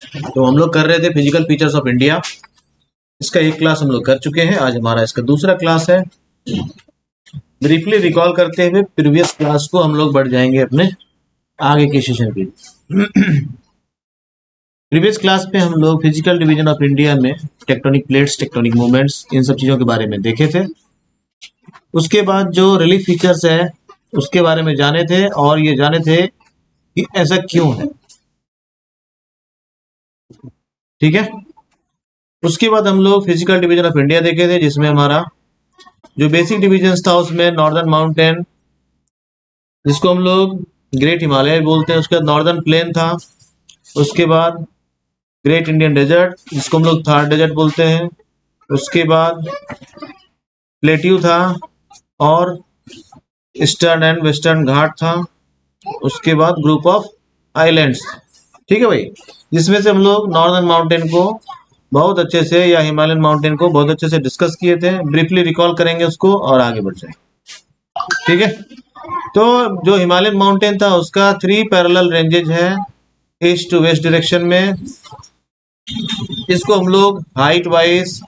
तो हम लोग कर रहे थे फिजिकल फीचर्स ऑफ इंडिया। इसका एक क्लास हम लोग कर चुके हैं, आज हमारा इसका दूसरा क्लास है। ब्रीफली रिकॉल करते हुए प्रीवियस क्लास को हम लोग बढ़ जाएंगे अपने आगे के सेशन के लिए। प्रीवियस क्लास में हम लोग फिजिकल डिवीजन ऑफ इंडिया में टेक्टोनिक प्लेट्स, टेक्टोनिक मूवमेंट्स, इन सब चीजों के बारे में देखे थे। उसके बाद जो रिलीफ फीचर्स है उसके बारे में जाने थे, और ये जाने थे कि ऐसा क्यों है। ठीक है। उसके बाद हम लोग फिजिकल डिवीजन ऑफ इंडिया देखे थे, जिसमें हमारा जो बेसिक डिवीजन था उसमें नॉर्दर्न माउंटेन, जिसको हम लोग ग्रेट हिमालय बोलते हैं, उसके बाद नॉर्दर्न प्लेन था, उसके बाद ग्रेट इंडियन डेजर्ट जिसको हम लोग थार डेजर्ट बोलते हैं, उसके बाद प्लेट्यू था, और ईस्टर्न एंड वेस्टर्न घाट था, उसके बाद ग्रुप ऑफ आइलैंड्स। ठीक है भाई, जिसमें से हम लोग नॉर्दर्न माउंटेन को बहुत अच्छे से, या हिमालयन माउंटेन को बहुत अच्छे से डिस्कस किए थे। ब्रीफली रिकॉल करेंगे उसको और आगे बढ़ जाएंगे। ठीक है। तो जो हिमालयन माउंटेन था उसका 3 पैरेलल रेंजेज है ईस्ट टू वेस्ट डायरेक्शन में। इसको हम लोग हाइट वाइज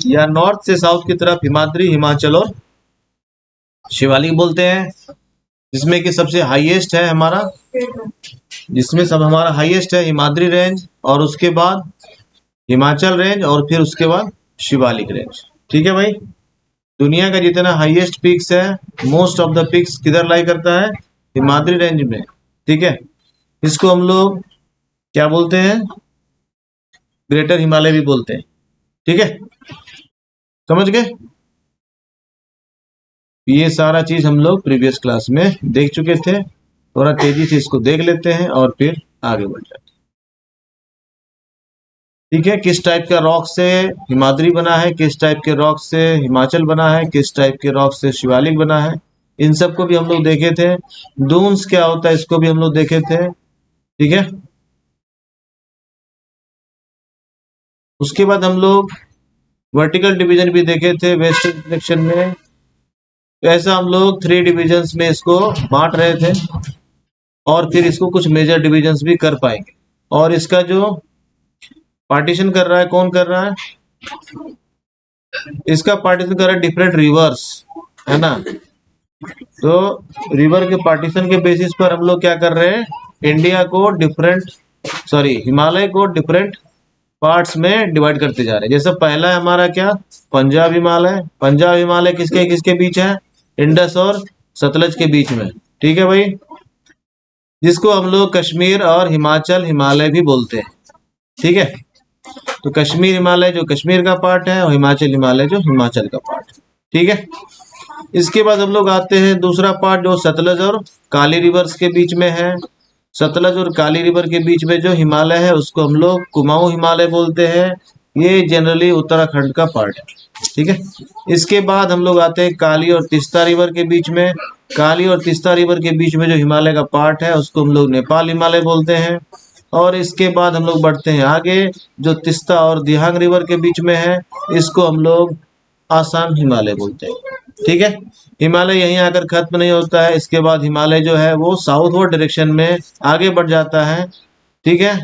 या नॉर्थ से साउथ की तरफ हिमाद्री, हिमाचल और शिवालिक बोलते हैं, जिसमें कि सबसे हाईएस्ट है हमारा, जिसमें सब हमारा हाईएस्ट है हिमाद्री रेंज, और उसके बाद हिमाचल रेंज, और फिर उसके बाद शिवालिक रेंज। ठीक है भाई। दुनिया का जितना हाईएस्ट पिक्स है, मोस्ट ऑफ द पिक्स किधर लाई करता है? हिमाद्री रेंज में। ठीक है। इसको हम लोग क्या बोलते हैं? ग्रेटर हिमालय भी बोलते हैं। ठीक है, समझ गए? ये सारा चीज हम लोग प्रीवियस क्लास में देख चुके थे। थोड़ा तेजी से इसको देख लेते हैं और फिर आगे बढ़ जाते हैं। ठीक है। किस टाइप का रॉक से हिमाद्री बना है, किस टाइप के रॉक से हिमाचल बना है, किस टाइप के रॉक से शिवालिक बना है, इन सब को भी हम लोग देखे थे। डून्स क्या होता है इसको भी हम लोग देखे थे। ठीक है। उसके बाद हम लोग वर्टिकल डिवीजन भी देखे थे वेस्टर्न डायरेक्शन में। ऐसा हम लोग 3 डिविजन्स में इसको बांट रहे थे, और फिर इसको कुछ मेजर डिविजन्स भी कर पाएंगे। और इसका जो पार्टीशन कर रहा है, कौन कर रहा है? इसका पार्टीशन कर रहा है डिफरेंट रिवर्स, है ना। तो रिवर के पार्टीशन के बेसिस पर हम लोग क्या कर रहे हैं? इंडिया को हिमालय को डिफरेंट पार्ट्स में डिवाइड करते जा रहे हैं। जैसे पहला है हमारा क्या? पंजाब हिमालय। पंजाब हिमालय किसके किसके बीच है? इंडस और सतलज के बीच में। ठीक है भाई, जिसको हम लोग कश्मीर और हिमाचल हिमालय भी बोलते हैं। ठीक है। तो कश्मीर हिमालय जो कश्मीर का पार्ट है, और हिमाचल हिमालय जो हिमाचल का पार्ट है। ठीक है। इसके बाद हम लोग आते हैं दूसरा पार्ट, जो सतलज और काली रिवर्स के बीच में है। सतलज और काली रिवर के बीच में जो हिमालय है उसको हम लोग कुमाऊं हिमालय बोलते हैं। ये जनरली उत्तराखंड का पार्ट है। ठीक है। इसके बाद हम लोग आते हैं काली और तीस्ता रिवर के बीच में। काली और तीस्ता रिवर के बीच में जो हिमालय का पार्ट है उसको हम लोग नेपाल हिमालय बोलते हैं। और इसके बाद हम लोग बढ़ते हैं आगे, जो तीस्ता और दिहांग रिवर के बीच में है इसको हम लोग आसाम हिमालय बोलते हैं। ठीक है। हिमालय यहीं आकर खत्म नहीं होता है, इसके बाद हिमालय जो है वो साउथवर्ड डायरेक्शन में आगे बढ़ जाता है। ठीक है।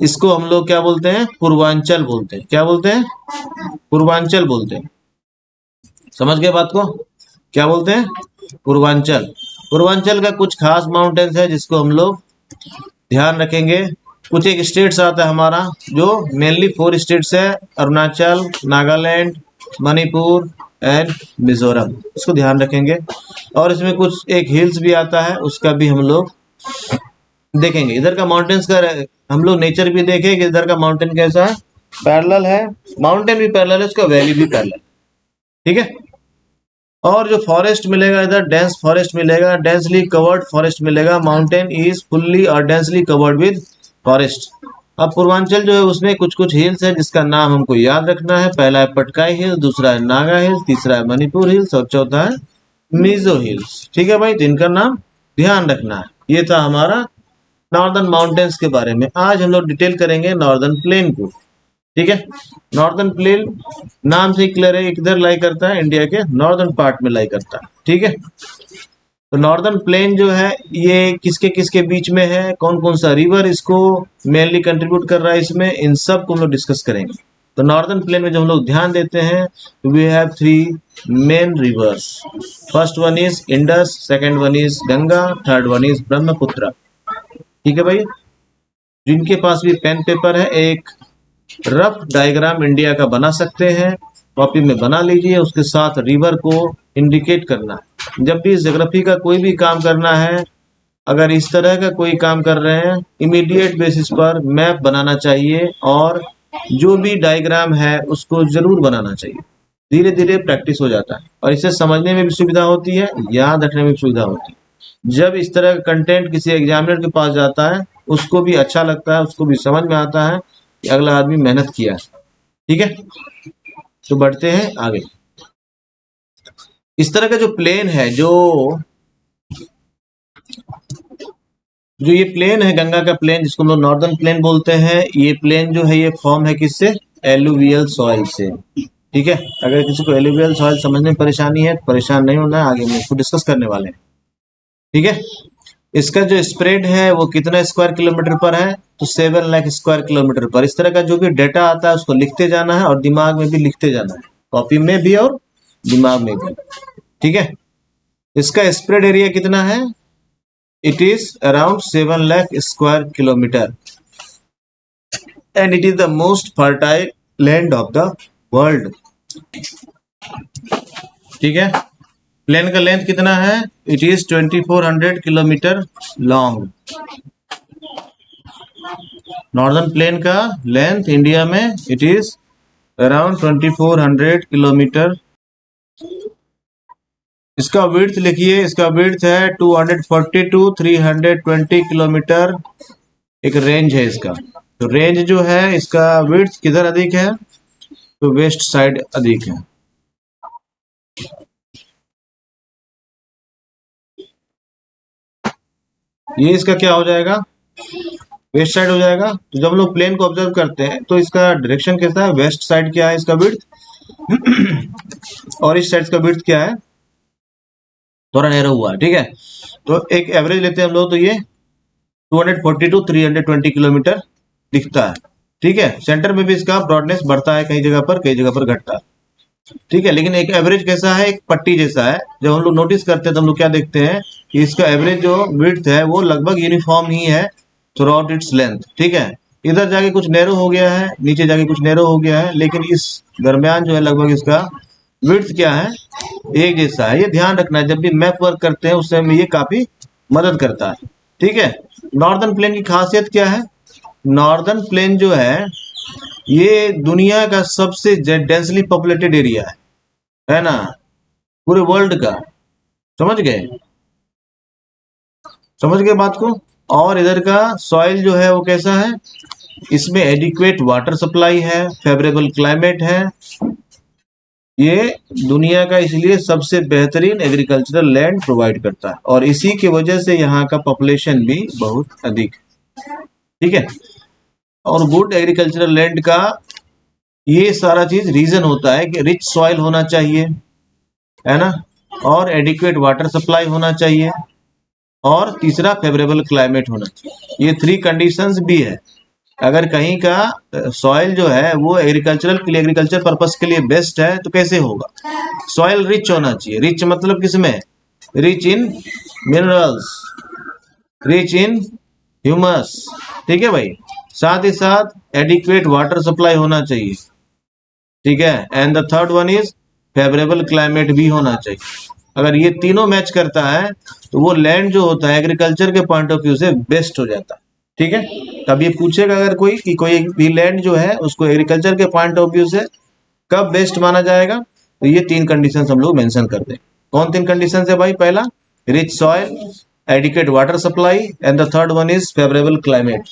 इसको हम लोग क्या बोलते हैं? पूर्वांचल बोलते हैं। क्या बोलते हैं? पूर्वांचल बोलते हैं। समझ गए बात को? क्या बोलते हैं? पूर्वांचल। पूर्वांचल का कुछ खास माउंटेन्स है जिसको हम लोग ध्यान रखेंगे। कुछ एक स्टेट्स आता है हमारा, जो मेनली 4 स्टेट्स है, अरुणाचल, नागालैंड, मणिपुर एंड मिजोरम। इसको ध्यान रखेंगे। और इसमें कुछ एक हिल्स भी आता है, उसका भी हम लोग देखेंगे। इधर का माउंटेन्स का हम लोग नेचर भी देखें कि इधर का माउंटेन कैसा है, पैरेलल है, माउंटेन भी पैरेलल है, उसका वैली भी पैरेलल। ठीक है। और जो फॉरेस्ट मिलेगा इधर, डेंस फॉरेस्ट मिलेगा, डेंसली कवर्ड फॉरेस्ट मिलेगा। माउंटेन इज फुल्ली और डेंसली कवर्ड विद फॉरेस्ट। अब पूर्वांचल जो है उसमें कुछ कुछ हिल्स है जिसका नाम हमको याद रखना है। पहला है पटकाई हिल्स, दूसरा है नागा हिल्स, तीसरा है मणिपुर हिल्स, और चौथा है मिजो हिल्स। ठीक है भाई, तो इनका नाम ध्यान रखना है। ये था हमारा नॉर्दर्न माउंटेन्स के बारे में। आज हम लोग डिटेल करेंगे नॉर्दर्न प्लेन को। ठीक है। नॉर्दर्न प्लेन नाम से क्लियर है, किधर लाई करता है? इंडिया के नॉर्दर्न पार्ट में लाई करता है। ठीक है। तो नॉर्दर्न प्लेन जो है ये किसके किसके बीच में है, कौन कौन सा रिवर इसको मेनली कंट्रीब्यूट कर रहा है इसमें, इन सब को हम लोग डिस्कस करेंगे। तो नॉर्दर्न प्लेन में जो हम लोग ध्यान देते हैं, we have three main rivers. First one is Indus, second one is Ganga, third one is Brahmaputra. ठीक है भाई, जिनके पास भी पेन पेपर है एक रफ डायग्राम इंडिया का बना सकते हैं, कॉपी में बना लीजिए, उसके साथ रिवर को इंडिकेट करना। जब भी ज्योग्राफी का कोई भी काम करना है, अगर इस तरह का कोई काम कर रहे हैं, इमीडिएट बेसिस पर मैप बनाना चाहिए और जो भी डायग्राम है उसको जरूर बनाना चाहिए। धीरे धीरे प्रैक्टिस हो जाता है और इससे समझने में भी सुविधा होती है, याद रखने में भी सुविधा होती है। जब इस तरह का कंटेंट किसी एग्जामिनर के पास जाता है, उसको भी अच्छा लगता है, उसको भी समझ में आता है कि अगला आदमी मेहनत किया है। ठीक है, तो बढ़ते हैं आगे। इस तरह का जो प्लेन है, जो ये प्लेन है गंगा का प्लेन, जिसको हम लोग नॉर्दर्न प्लेन बोलते हैं, ये प्लेन जो है ये फॉर्म है किससे, एलुवियल सॉइल से। ठीक है, अगर किसी को एलुवियल सॉइल समझने में परेशानी है, परेशान नहीं होना है, आगे हम इसको डिस्कस करने वाले हैं। ठीक है, इसका जो स्प्रेड है वो कितना स्क्वायर किलोमीटर पर है, तो 7 लाख स्क्वायर किलोमीटर पर। इस तरह का जो भी डेटा आता है उसको लिखते जाना है और दिमाग में भी लिखते जाना है, कॉपी में भी और दिमाग में भी। ठीक है, इसका स्प्रेड एरिया कितना है, it is around 7 lakh square kilometre and it is the most fertile land of the world. ठीक है, प्लेन का लेंथ कितना है, it is 2400 kilometre long. Northern plain का लेंथ इंडिया में इट इज अराउंड 2400 किलोमीटर। इसका विड्थ लिखिए, इसका विड्थ है 240 टू 320 किलोमीटर, एक रेंज है इसका। तो रेंज जो है इसका विड्थ किधर अधिक है, तो वेस्ट साइड अधिक है। ये इसका क्या हो जाएगा, वेस्ट साइड हो जाएगा। तो जब हम लोग प्लेन को ऑब्जर्व करते हैं तो इसका डायरेक्शन कैसा है, वेस्ट साइड क्या है इसका विड्थ और इस साइड का विड्थ क्या है, थोड़ा नैरो हुआ है। ठीक है, तो एक एवरेज लेते हैं हम लोग, तो ये 240 टू 320 किलोमीटर दिखता है। ठीक है, सेंटर में भी इसका ब्रॉडनेस बढ़ता है, कई जगह पर कई जगह पर घटता है। ठीक है, लेकिन एक एवरेज कैसा है, एक पट्टी जैसा है। जब हम लोग नोटिस करते हैं तो हम लोग क्या देखते हैं कि इसका एवरेज जो विड्थ है वो लगभग यूनिफॉर्म ही है थ्रू आउट इट्स लेंथ। ठीक है, इधर जाके कुछ नैरो हो गया है, नीचे जाके कुछ नैरो हो गया है, लेकिन इस दरमियान जो है लगभग इसका विड्थ क्या है, एक जैसा है। ये ध्यान रखना है, जब भी मैप वर्क करते हैं उस समय ये काफी मदद करता है। ठीक है, नॉर्दर्न प्लेन की खासियत क्या है, नॉर्दर्न प्लेन जो है ये दुनिया का सबसे डेंसली पॉपुलेटेड एरिया है ना, पूरे वर्ल्ड का। समझ गए, समझ गए बात को। और इधर का सॉइल जो है वो कैसा है, इसमें एडिक्वेट वाटर सप्लाई है, फेवरेबल क्लाइमेट है। ये दुनिया का इसलिए सबसे बेहतरीन एग्रीकल्चरल लैंड प्रोवाइड करता है और इसी की वजह से यहाँ का पॉपुलेशन भी बहुत अधिक। ठीक है, और गुड एग्रीकल्चरल लैंड का ये सारा चीज रीजन होता है कि रिच सॉइल होना चाहिए, है ना, और एडिक्वेट वाटर सप्लाई होना चाहिए, और तीसरा फेवरेबल क्लाइमेट होना चाहिए। ये 3 कंडीशंस भी है। अगर कहीं का सॉइल जो है वो एग्रीकल्चरल के लिए, एग्रीकल्चर पर्पस के लिए बेस्ट है, तो कैसे होगा, सॉइल रिच होना चाहिए। रिच मतलब किसमें, rich in minerals, rich in humus. ठीक है भाई, साथ ही साथ एडिक्वेट वाटर सप्लाई होना चाहिए। ठीक है, and the third one is favourable climate भी होना चाहिए। अगर ये तीनों मैच करता है तो वो लैंड जो होता है एग्रीकल्चर के पॉइंट ऑफ व्यू से बेस्ट हो जाता है। ठीक है, तब ये पूछेगा अगर कोई कि कोई भी लैंड जो है उसको एग्रीकल्चर के पॉइंट ऑफ व्यू से कब बेस्ट माना जाएगा, तो ये 3 कंडीशन हम लोग मेंशन करते हैं। कौन 3 कंडीशन है भाई, पहला rich soil, adequate water supply, and the third one is favourable climate.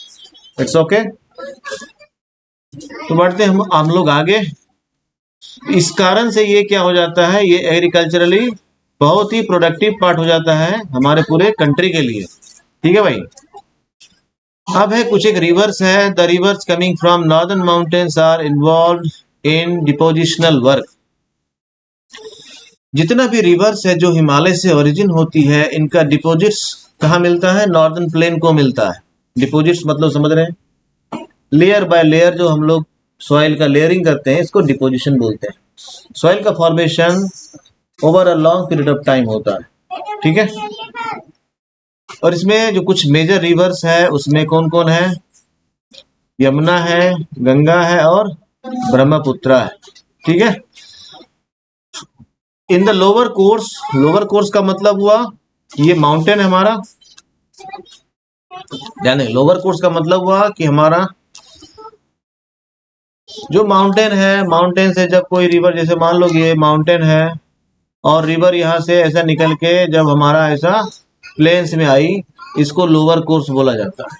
It's okay, तो बढ़ते हैं हम लोग आगे। इस कारण से ये क्या हो जाता है, ये एग्रीकल्चरली बहुत ही प्रोडक्टिव पार्ट हो जाता है हमारे पूरे कंट्री के लिए। ठीक है भाई, अब है कुछ एक रिवर्स है। The rivers coming from northern mountains are involve in depositional work. जितना भी रिवर्स है जो हिमालय से ओरिजिन होती है, इनका डिपोजिट्स कहाँ मिलता है? नॉर्दर्न प्लेन को मिलता है। डिपोजिट्स मतलब समझ रहे हैं? लेयर बाय लेयर जो हम लोग सॉइल का लेयरिंग करते हैं, इसको डिपोजिशन बोलते हैं। सॉइल का formation over a long period of time होता है, ठीक है। और इसमें जो कुछ मेजर रिवर्स है उसमें कौन कौन है? यमुना है, गंगा है और ब्रह्मपुत्र है, ठीक है। इन द लोअर कोर्स का मतलब हुआ ये माउंटेन है हमारा, यानी लोअर कोर्स का मतलब हुआ कि हमारा जो माउंटेन है, माउंटेन से जब कोई रिवर, जैसे मान लो ये माउंटेन है और रिवर यहाँ से ऐसा निकल के जब हमारा ऐसा प्लेन्स में आई, इसको लोअर कोर्स बोला जाता है,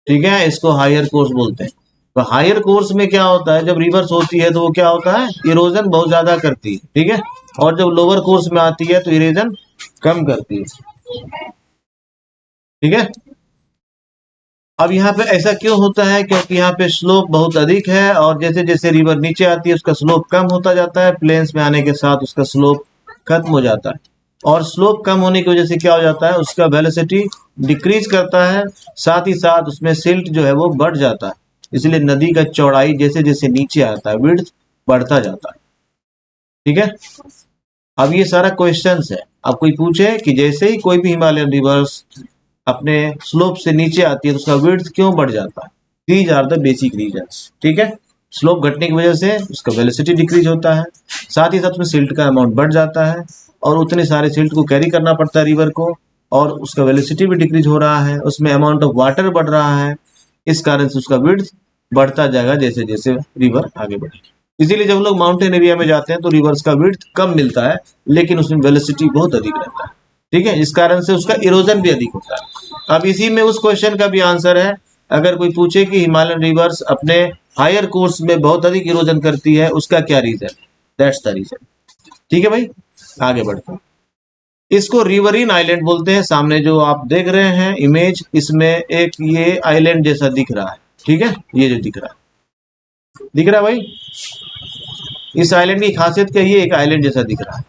ठीक है। इसको हायर कोर्स बोलते हैं। तो हायर कोर्स में क्या होता है, जब रिवर्स होती है तो वो क्या होता है, इरोजन बहुत ज्यादा करती है, ठीक है। और जब लोअर कोर्स में आती है तो इरोजन कम करती है, ठीक है। अब यहाँ पे ऐसा क्यों होता है? क्योंकि यहाँ पे स्लोप बहुत अधिक है और जैसे जैसे रिवर नीचे आती है उसका स्लोप कम होता जाता है, प्लेन्स में आने के साथ उसका स्लोप खत्म हो जाता है। और स्लोप कम होने की वजह से क्या हो जाता है, उसका वेलोसिटी डिक्रीज करता है, साथ ही साथ उसमें सिल्ट जो है वो बढ़ जाता है। इसलिए नदी का चौड़ाई जैसे जैसे नीचे आता है, विड्थ बढ़ता जाता है, ठीक है। अब ये सारा क्वेश्चंस है। अब कोई पूछे कि जैसे ही कोई भी हिमालयन रिवर्स अपने स्लोप से नीचे आती है तो उसका विड्थ क्यों बढ़ जाता है? These are the basic reasons, ठीक है। स्लोप घटने की वजह से उसका वेलोसिटी डिक्रीज होता है, साथ ही साथ उसमें सिल्ट का अमाउंट बढ़ जाता है और उतने सारे सिल्ट को कैरी करना पड़ता है रिवर को, और उसका वेलोसिटी भी डिक्रीज हो रहा है, उसमें अमाउंट ऑफ वाटर बढ़ रहा है। इस कारण से उसका विड्थ बढ़ता जाएगा जैसे जैसे रिवर आगे बढ़ेगी। इसीलिए जब हम लोग माउंटेन एरिया में जाते हैं तो रिवर्स का विड्थ कम मिलता है, लेकिन उसमें वेलोसिटी बहुत अधिक रहता है, ठीक है। इस कारण से उसका इरोजन भी अधिक होता है। अब इसी में उस क्वेश्चन का भी आंसर है। अगर कोई पूछे कि हिमालयन रिवर्स अपने हायर कोर्स में बहुत अधिक इरोजन करती है, उसका क्या रीजन? दैट्स द रीजन, ठीक है भाई। आगे बढ़ते हैं। इसको रिवरीन आइलैंड बोलते हैं। सामने जो आप देख रहे हैं इमेज, इसमें एक ये आइलैंड जैसा दिख रहा है, ठीक है। ये जो दिख रहा है भाई, इस आइलैंड की खासियत क्या है? ये एक आइलैंड जैसा दिख रहा है।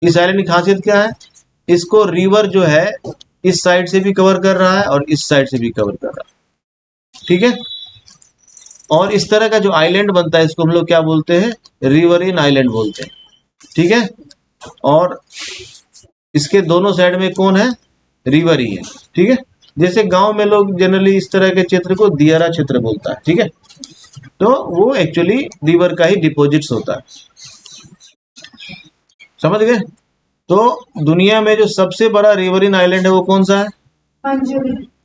इस आइलैंड की खासियत क्या है? इसको रिवर जो है इस साइड से भी कवर कर रहा है और इस साइड से भी कवर कर रहा है, ठीक है। और इस तरह का जो आइलैंड बनता है इसको हम लोग क्या बोलते हैं? रिवरीन आइलैंड बोलते हैं, ठीक है। और इसके दोनों साइड में कौन है? रिवर ही है, ठीक है। जैसे गांव में लोग जनरली इस तरह के क्षेत्र को दियारा क्षेत्र बोलता है, ठीक है। तो वो एक्चुअली रिवर का ही डिपोजिट्स होता है, समझ गए। तो दुनिया में जो सबसे बड़ा रिवरीन आइलैंड है वो कौन सा है?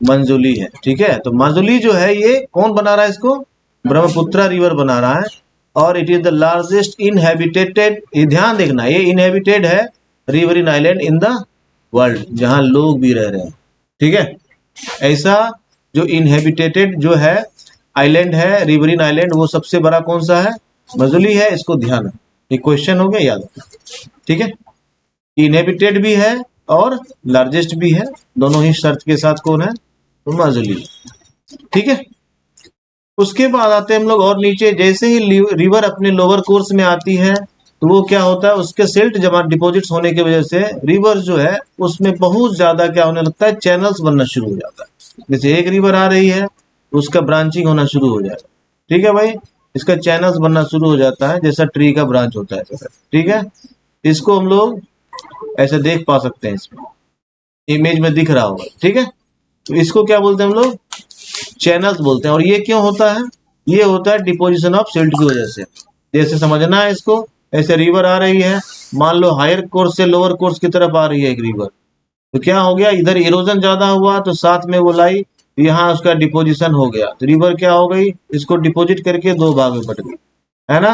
मंजुली है, ठीक है। तो मंजुली जो है ये कौन बना रहा है इसको? ब्रह्मपुत्र रिवर बना रहा है। और it is the largest inhabited, ध्यान देखना, ये इनहेबिटेड है रिवरीन आइलैंड इन द वर्ल्ड, जहां लोग भी रह रहे हैं, ठीक है। ऐसा जो इनहेबिटेटेड जो है आइलैंड है, रिवरीन आइलैंड, वो सबसे बड़ा कौन सा है? मंजुली है। इसको ध्यान है, ये क्वेश्चन हो गया, याद रखना, ठीक है। इनहेबिटेड भी है और लार्जेस्ट भी है, दोनों ही शर्त के साथ कौन है? तो माजुली, ठीक है। उसके बाद आते हैं हम लोग और नीचे। जैसे ही रिवर अपने लोअर कोर्स में आती है तो वो क्या होता है, उसके सिल्ट जमा डिपॉजिट्स होने की वजह से रिवर जो है उसमें बहुत ज्यादा क्या होने लगता है? चैनल्स बनना शुरू हो जाता है। जैसे एक रिवर आ रही है उसका ब्रांचिंग होना शुरू हो जाएगा, ठीक है भाई। इसका चैनल्स बनना शुरू हो जाता है, जैसा ट्री का ब्रांच होता है, ठीक है। इसको हम लोग ऐसे देख पा सकते हैं, इसमें इमेज में दिख रहा होगा, ठीक है। तो इसको क्या बोलते हैं हम लोग? चैनल्स बोलते हैं। और ये क्यों होता है? ये होता है डिपोजिशन ऑफ सिल्ट की वजह से। जैसे समझना है इसको, ऐसे रिवर आ रही है, मान लो हायर कोर्स से लोअर कोर्स की तरफ आ रही है एक रिवर, तो क्या हो गया, इधर इरोजन ज्यादा हुआ तो साथ में वो लाई, यहाँ उसका डिपोजिशन हो गया, तो रिवर क्या हो गई, इसको डिपोजिट करके दो भाग में बट गई, है ना।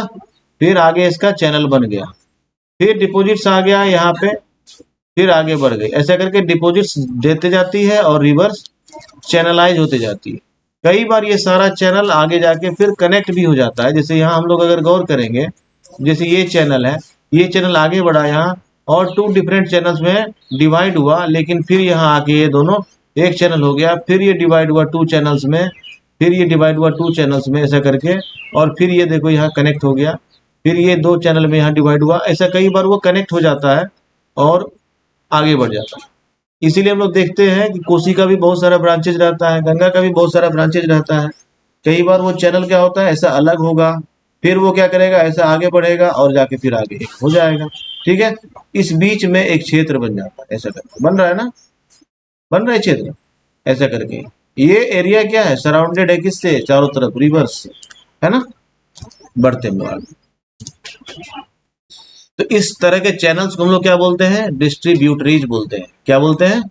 फिर आगे इसका चैनल बन गया, फिर डिपोजिट्स आ गया यहाँ पे, फिर आगे बढ़ गई, ऐसा करके डिपोजिट्स देते जाती है और रिवर्स चैनलाइज होते जाती है। कई बार ये सारा चैनल आगे जाके फिर कनेक्ट भी हो जाता है। जैसे यहाँ हम लोग अगर गौर करेंगे, जैसे ये चैनल है, ये चैनल आगे बढ़ा यहाँ और टू डिफरेंट चैनल्स में डिवाइड हुआ, लेकिन फिर यहाँ आके ये दोनों एक चैनल हो गया, फिर ये डिवाइड हुआ टू चैनल्स में, फिर ये डिवाइड हुआ टू चैनल्स में, ऐसा करके, और फिर ये देखो यहाँ कनेक्ट हो गया। फिर ये 2 चैनल में यहाँ डिवाइड हुआ, ऐसा कई बार वो कनेक्ट हो जाता है और आगे बढ़ जाता है। इसीलिए हम लोग देखते हैं कि कोसी का भी बहुत सारा ब्रांचेज रहता है, गंगा का भी बहुत सारा ब्रांचेज रहता है। कई बार वो चैनल क्या होता है, ऐसा अलग होगा, फिर वो क्या करेगा, ऐसा आगे बढ़ेगा और जाके फिर आगे एक हो जाएगा। ठीक है, इस बीच में एक क्षेत्र बन जाता है, ऐसा करके बन रहा है ना, बन रहा है क्षेत्र ऐसा करके। ये एरिया क्या है, सराउंडेड है किससे, चारों तरफ रिवर्स से, है ना। बढ़ते हैं आगे। तो इस तरह के चैनल्स को हम लोग क्या बोलते हैं, डिस्ट्रीब्यूटरीज बोलते हैं। क्या बोलते हैं,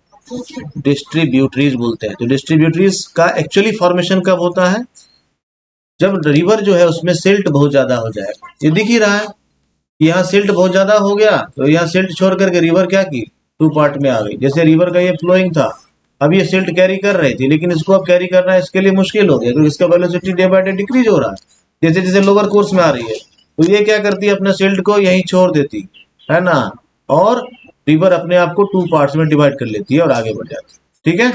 डिस्ट्रीब्यूटरीज बोलते हैं। तो डिस्ट्रीब्यूटरीज का एक्चुअली फॉर्मेशन कब होता है, जब रिवर जो है उसमें सिल्ट बहुत ज्यादा हो जाएगा। ये दिख ही रहा है, यहाँ सिल्ट बहुत ज्यादा हो गया तो यहाँ सिल्ट छोड़ करके रिवर क्या की, 2 पार्ट में आ गई। जैसे रिवर का ये फ्लोइंग था, अब ये सिल्ट कैरी कर रही थी, लेकिन इसको अब कैरी करना इसके लिए मुश्किल हो गया क्योंकि इसका velocity day by day decrease हो रहा है, जैसे जैसे लोअर कोर्स में आ रही है। तो ये क्या करती है, अपने सिल्ट को यहीं छोड़ देती है ना, और रिवर अपने आप को 2 पार्ट्स में डिवाइड कर लेती है और आगे बढ़ जाती है। ठीक है,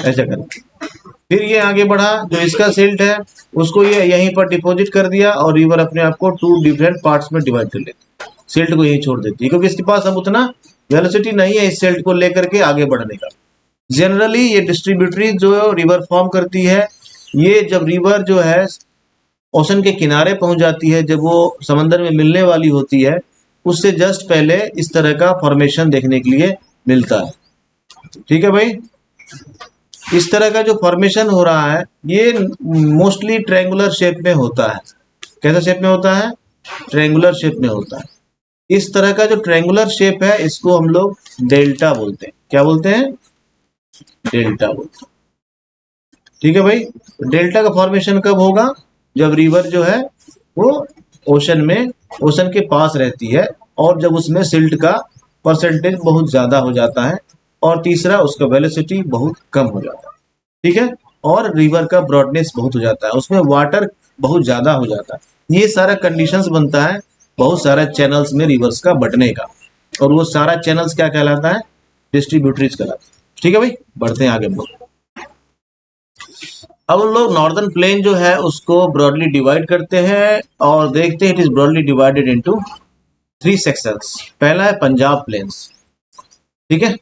ऐसा करके फिर ये आगे बढ़ा, जो इसका सिल्ट है उसको ये यहीं पर डिपॉजिट कर दिया और रिवर अपने आप को 2 डिफरेंट पार्ट्स में डिवाइड कर लेती है, सिल्ट को यहीं छोड़ देती है क्योंकि इसके पास अब उतना वेलोसिटी नहीं है इस सिल्ट को लेकर के आगे बढ़ने का। जनरली ये डिस्ट्रीब्यूटरी जो रिवर फॉर्म करती है, ये जब रिवर जो है ओशन के किनारे पहुंच जाती है, जब वो समंदर में मिलने वाली होती है, उससे जस्ट पहले इस तरह का फॉर्मेशन देखने के लिए मिलता है। ठीक है भाई, इस तरह का जो फॉर्मेशन हो रहा है ये मोस्टली ट्रायंगुलर शेप में होता है। कैसा शेप में होता है, ट्रायंगुलर शेप में होता है। इस तरह का जो ट्रायंगुलर शेप है इसको हम लोग डेल्टा बोलते हैं। क्या बोलते हैं, डेल्टा बोलते हैं। ठीक है भाई, डेल्टा का फॉर्मेशन कब होगा, जब रिवर जो है वो ओशन में, ओशन के पास रहती है और जब उसमें सिल्ट का परसेंटेज बहुत ज्यादा हो जाता है, और तीसरा उसका वेलोसिटी बहुत कम हो जाता है। ठीक है, और रिवर का ब्रॉडनेस बहुत हो जाता है, उसमें वाटर बहुत ज्यादा हो जाता है। ये सारा कंडीशंस बनता है बहुत सारा चैनल्स में रिवर्स का बढ़ने का, और वो सारा चैनल्स क्या कहलाता है, डिस्ट्रीब्यूटरीज कहलाता है। ठीक है भाई, बढ़ते हैं आगे हम लोग। अब हम लोग नॉर्दर्न प्लेन जो है उसको ब्रॉडली डिवाइड करते हैं और देखते हैं it is broadly divided into 3 sections. पहला है पंजाब प्लेन्स। ठीक है,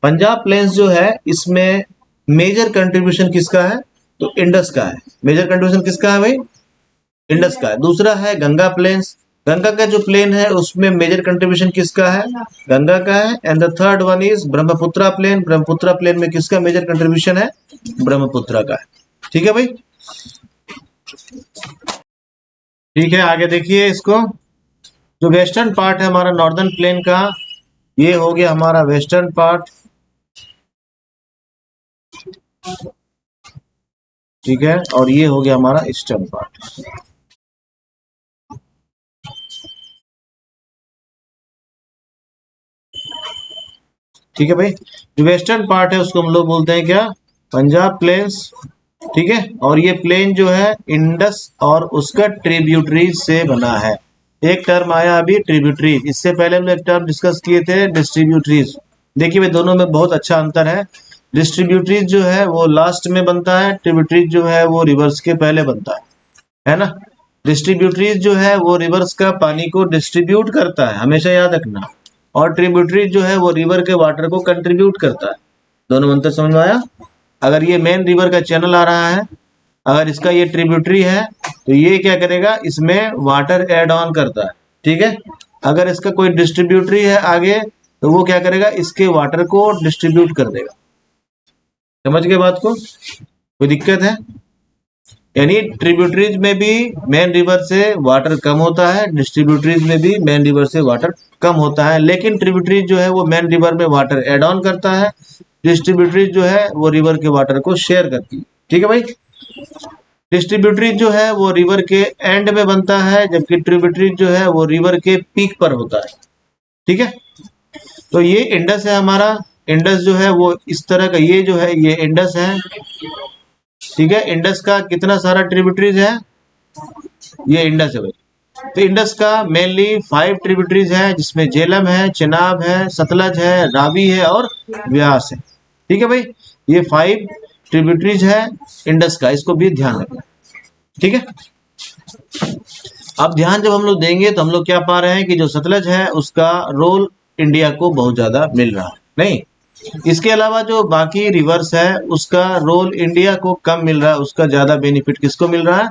पंजाब प्लेन्स जो है इसमें मेजर कंट्रीब्यूशन किसका है, तो इंडस का है। मेजर कंट्रीब्यूशन किसका है भाई, इंडस का है। दूसरा है गंगा प्लेन्स। गंगा का जो प्लेन है उसमें मेजर कंट्रीब्यूशन किसका है, गंगा का है। And the third one is Brahmaputra plain. Brahmaputra plain में किसका मेजर कंट्रीब्यूशन है, ब्रह्मपुत्रा का है। ठीक है भाई, ठीक है, आगे देखिए इसको। जो वेस्टर्न पार्ट है हमारा नॉर्दर्न प्लेन का, ये हो गया हमारा वेस्टर्न पार्ट। ठीक है, और ये हो गया हमारा ईस्टर्न पार्ट। ठीक है भाई, जो वेस्टर्न पार्ट है उसको हम लोग बोलते हैं क्या, पंजाब प्लेन्स। ठीक है, और ये प्लेन जो है इंडस और उसका ट्रिब्यूटरीज से बना है। एक टर्म आया अभी ट्रिब्यूटरीज, इससे पहले हम लोग एक टर्म डिस्कस किए थे डिस्ट्रीब्यूटरीज। देखिए भाई, दोनों में बहुत अच्छा अंतर है। डिस्ट्रीब्यूटरीज जो है वो लास्ट में बनता है, ट्रिब्यूटरीज जो है वो रिवर्स के पहले बनता है ना। डिस्ट्रीब्यूटरीज जो है वो रिवर्स का पानी को डिस्ट्रीब्यूट करता है, हमेशा याद रखना, और ट्रिब्यूटरीज जो है वो रिवर के वाटर को कंट्रीब्यूट करता है। दोनों में अंतर समझ में आया। अगर ये मेन रिवर का चैनल आ रहा है, अगर इसका ये ट्रिब्यूटरी है, तो ये क्या करेगा, इसमें वाटर ऐड ऑन करता है। ठीक है, अगर इसका कोई डिस्ट्रीब्यूटरी है आगे, तो वो क्या करेगा, इसके वाटर को डिस्ट्रीब्यूट कर देगा। समझ गए बात को, कोई दिक्कत है, यानी ट्रिब्यूटरीज में भी मेन रिवर से वाटर कम होता है, डिस्ट्रीब्यूटरीज में भी मेन रिवर से वाटर कम होता है, लेकिन ट्रिब्यूटरीज जो है वो मेन रिवर में वाटर ऐड ऑन करता है, डिस्ट्रीब्यूटरीज जो है वो रिवर के वाटर को शेयर करती है। ठीक है भाई, डिस्ट्रीब्यूटरीज जो है वो रिवर के एंड में बनता है, जबकि ट्रिब्यूटरीज जो है वो रिवर के पीक पर होता है। ठीक है, तो ये इंडस है हमारा। इंडस जो है वो इस तरह का, ये जो है ये इंडस है। ठीक है, इंडस का कितना सारा ट्रिब्यूटरीज है, ये इंडस है भाई। तो इंडस का मेनली 5 ट्रिब्यूटरीज है, जिसमें झेलम है, चेनाब है, सतलज है, रावी है और व्यास है। ठीक है भाई, ये 5 ट्रिब्यूटरीज है इंडस का, इसको भी ध्यान रखना। ठीक है, अब ध्यान जब हम लोग देंगे तो हम लोग क्या पा रहे हैं कि जो सतलज है उसका रोल इंडिया को बहुत ज्यादा मिल रहा है। नहीं, इसके अलावा जो बाकी रिवर्स है उसका रोल इंडिया को कम मिल रहा है, उसका ज्यादा बेनिफिट किसको मिल रहा है?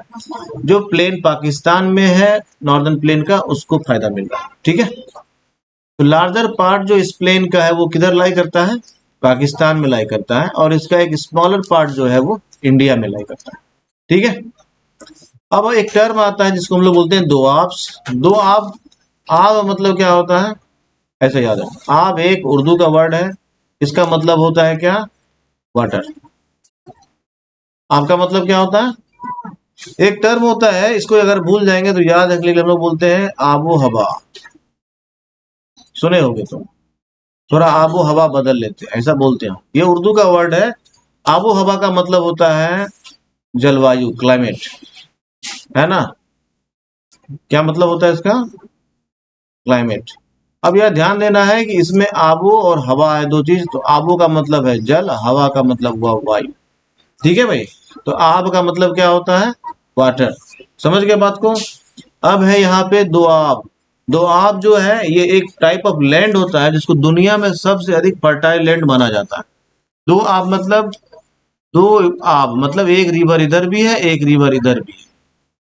जो प्लेन पाकिस्तान में है नॉर्दर्न प्लेन का, उसको फायदा मिल रहा है। ठीक है, तो लार्जर पार्ट जो इस प्लेन का है वो किधर लाई करता है? पाकिस्तान में लाई करता है, और इसका एक स्मॉलर पार्ट जो है वो इंडिया में लाई करता है। ठीक है, अब एक टर्म आता है जिसको हम लोग बोलते हैं दोआब्स। दोआब, आब मतलब क्या होता है? ऐसे याद है, आब एक उर्दू का वर्ड है, इसका मतलब होता है क्या? वाटर। आपका मतलब क्या होता है? एक टर्म होता है, इसको अगर भूल जाएंगे तो याद रखने के लिए हम लोग बोलते हैं आबो हवा। सुने होगे तो, थोड़ा आबो हवा बदल लेते हैं, ऐसा बोलते हैं। ये उर्दू का वर्ड है। आबो हवा का मतलब होता है जलवायु, क्लाइमेट, है ना? क्या मतलब होता है इसका? क्लाइमेट। अब यह ध्यान देना है कि इसमें आबो और हवा है, दो चीज। तो आबो का मतलब है जल, हवा का मतलब हुआ वायु। ठीक है भाई, तो आब का मतलब क्या होता है? वाटर। समझ गए बात को? अब है यहाँ पे दोआब। दोआब जो है ये एक टाइप ऑफ लैंड होता है जिसको दुनिया में सबसे अधिक फर्टाइल लैंड माना जाता है। दो आब मतलब, दो आब मतलब एक रिवर इधर भी है, एक रिवर इधर भी है,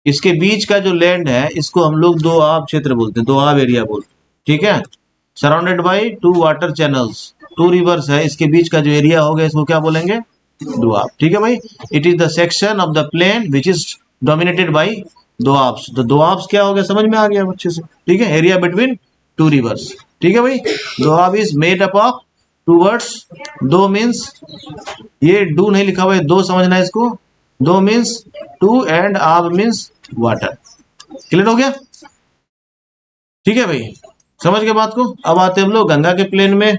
इसके बीच का जो लैंड है इसको हम लोग दो आब क्षेत्र बोलते हैं, दो आब एरिया बोलते हैं। ठीक है, surrounded by two water channels, two rivers है, इसके बीच का जो एरिया होगा इसको क्या बोलेंगे? दोआब। ठीक है भाई, it is the section of the plain which is dominated by doabs. तो दोआब्स क्या हो गया, समझ में आ गया अच्छे से? ठीक है, एरिया बिटवीन टू रिवर्स। ठीक है भाई, Doab is made up of two words. दो मीन्स, ये डू नहीं लिखा हुआ है, दो समझना है इसको। दो मीन्स टू एंड आब मीन्स वाटर। क्लियर हो गया? ठीक है भाई, समझ गए बात को? अब आते हैं हम लोग गंगा के प्लेन में।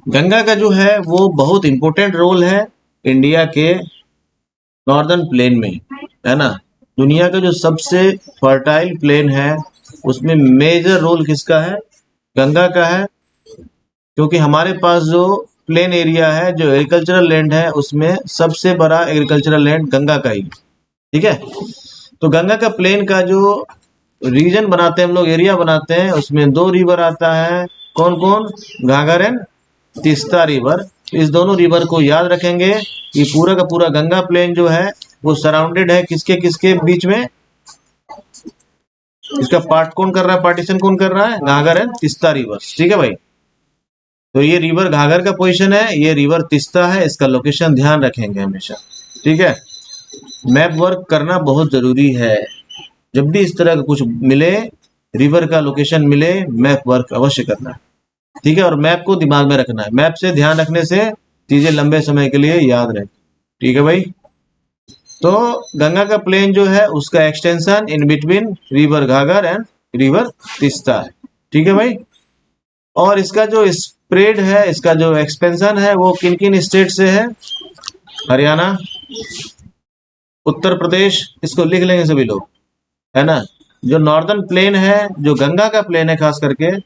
गंगा का जो है वो बहुत इंपॉर्टेंट रोल है इंडिया के नॉर्दर्न प्लेन में, है ना? दुनिया का जो सबसे फर्टाइल प्लेन है उसमें मेजर रोल किसका है? गंगा का है, क्योंकि हमारे पास जो प्लेन एरिया है, जो एग्रीकल्चरल लैंड है, उसमें सबसे बड़ा एग्रीकल्चरल लैंड गंगा का ही। ठीक है, तो गंगा का प्लेन का जो रीजन बनाते हैं हम लोग, एरिया बनाते हैं, उसमें दो रिवर आता है। कौन कौन? घाघर एंड तीस्ता रिवर। इस दोनों रिवर को याद रखेंगे कि पूरा का पूरा गंगा प्लेन जो है वो सराउंडेड है किसके किसके बीच में? इसका पार्ट कौन कर रहा है, पार्टीशन कौन कर रहा है? घाघर एंड तीस्ता रिवर्स। ठीक है भाई, तो ये रिवर घाघर का पोजीशन है, ये रिवर तीस्ता है, इसका लोकेशन ध्यान रखेंगे हमेशा। ठीक है, मैप वर्क करना बहुत जरूरी है। जब भी इस तरह का कुछ मिले, रिवर का लोकेशन मिले, मैप वर्क अवश्य करना है। ठीक है, और मैप को दिमाग में रखना है, मैप से ध्यान रखने से चीजें लंबे समय के लिए याद रहे। ठीक है भाई, तो गंगा का प्लेन जो है उसका extension in between river घाघर and river Teesta है। ठीक है भाई, और इसका जो स्प्रेड है, इसका जो एक्सपेंशन है वो किन किन स्टेट से है? हरियाणा, उत्तर प्रदेश, इसको लिख लेंगे सभी लोग, है ना? जो नॉर्दर्न प्लेन है, जो गंगा का प्लेन है खास करके,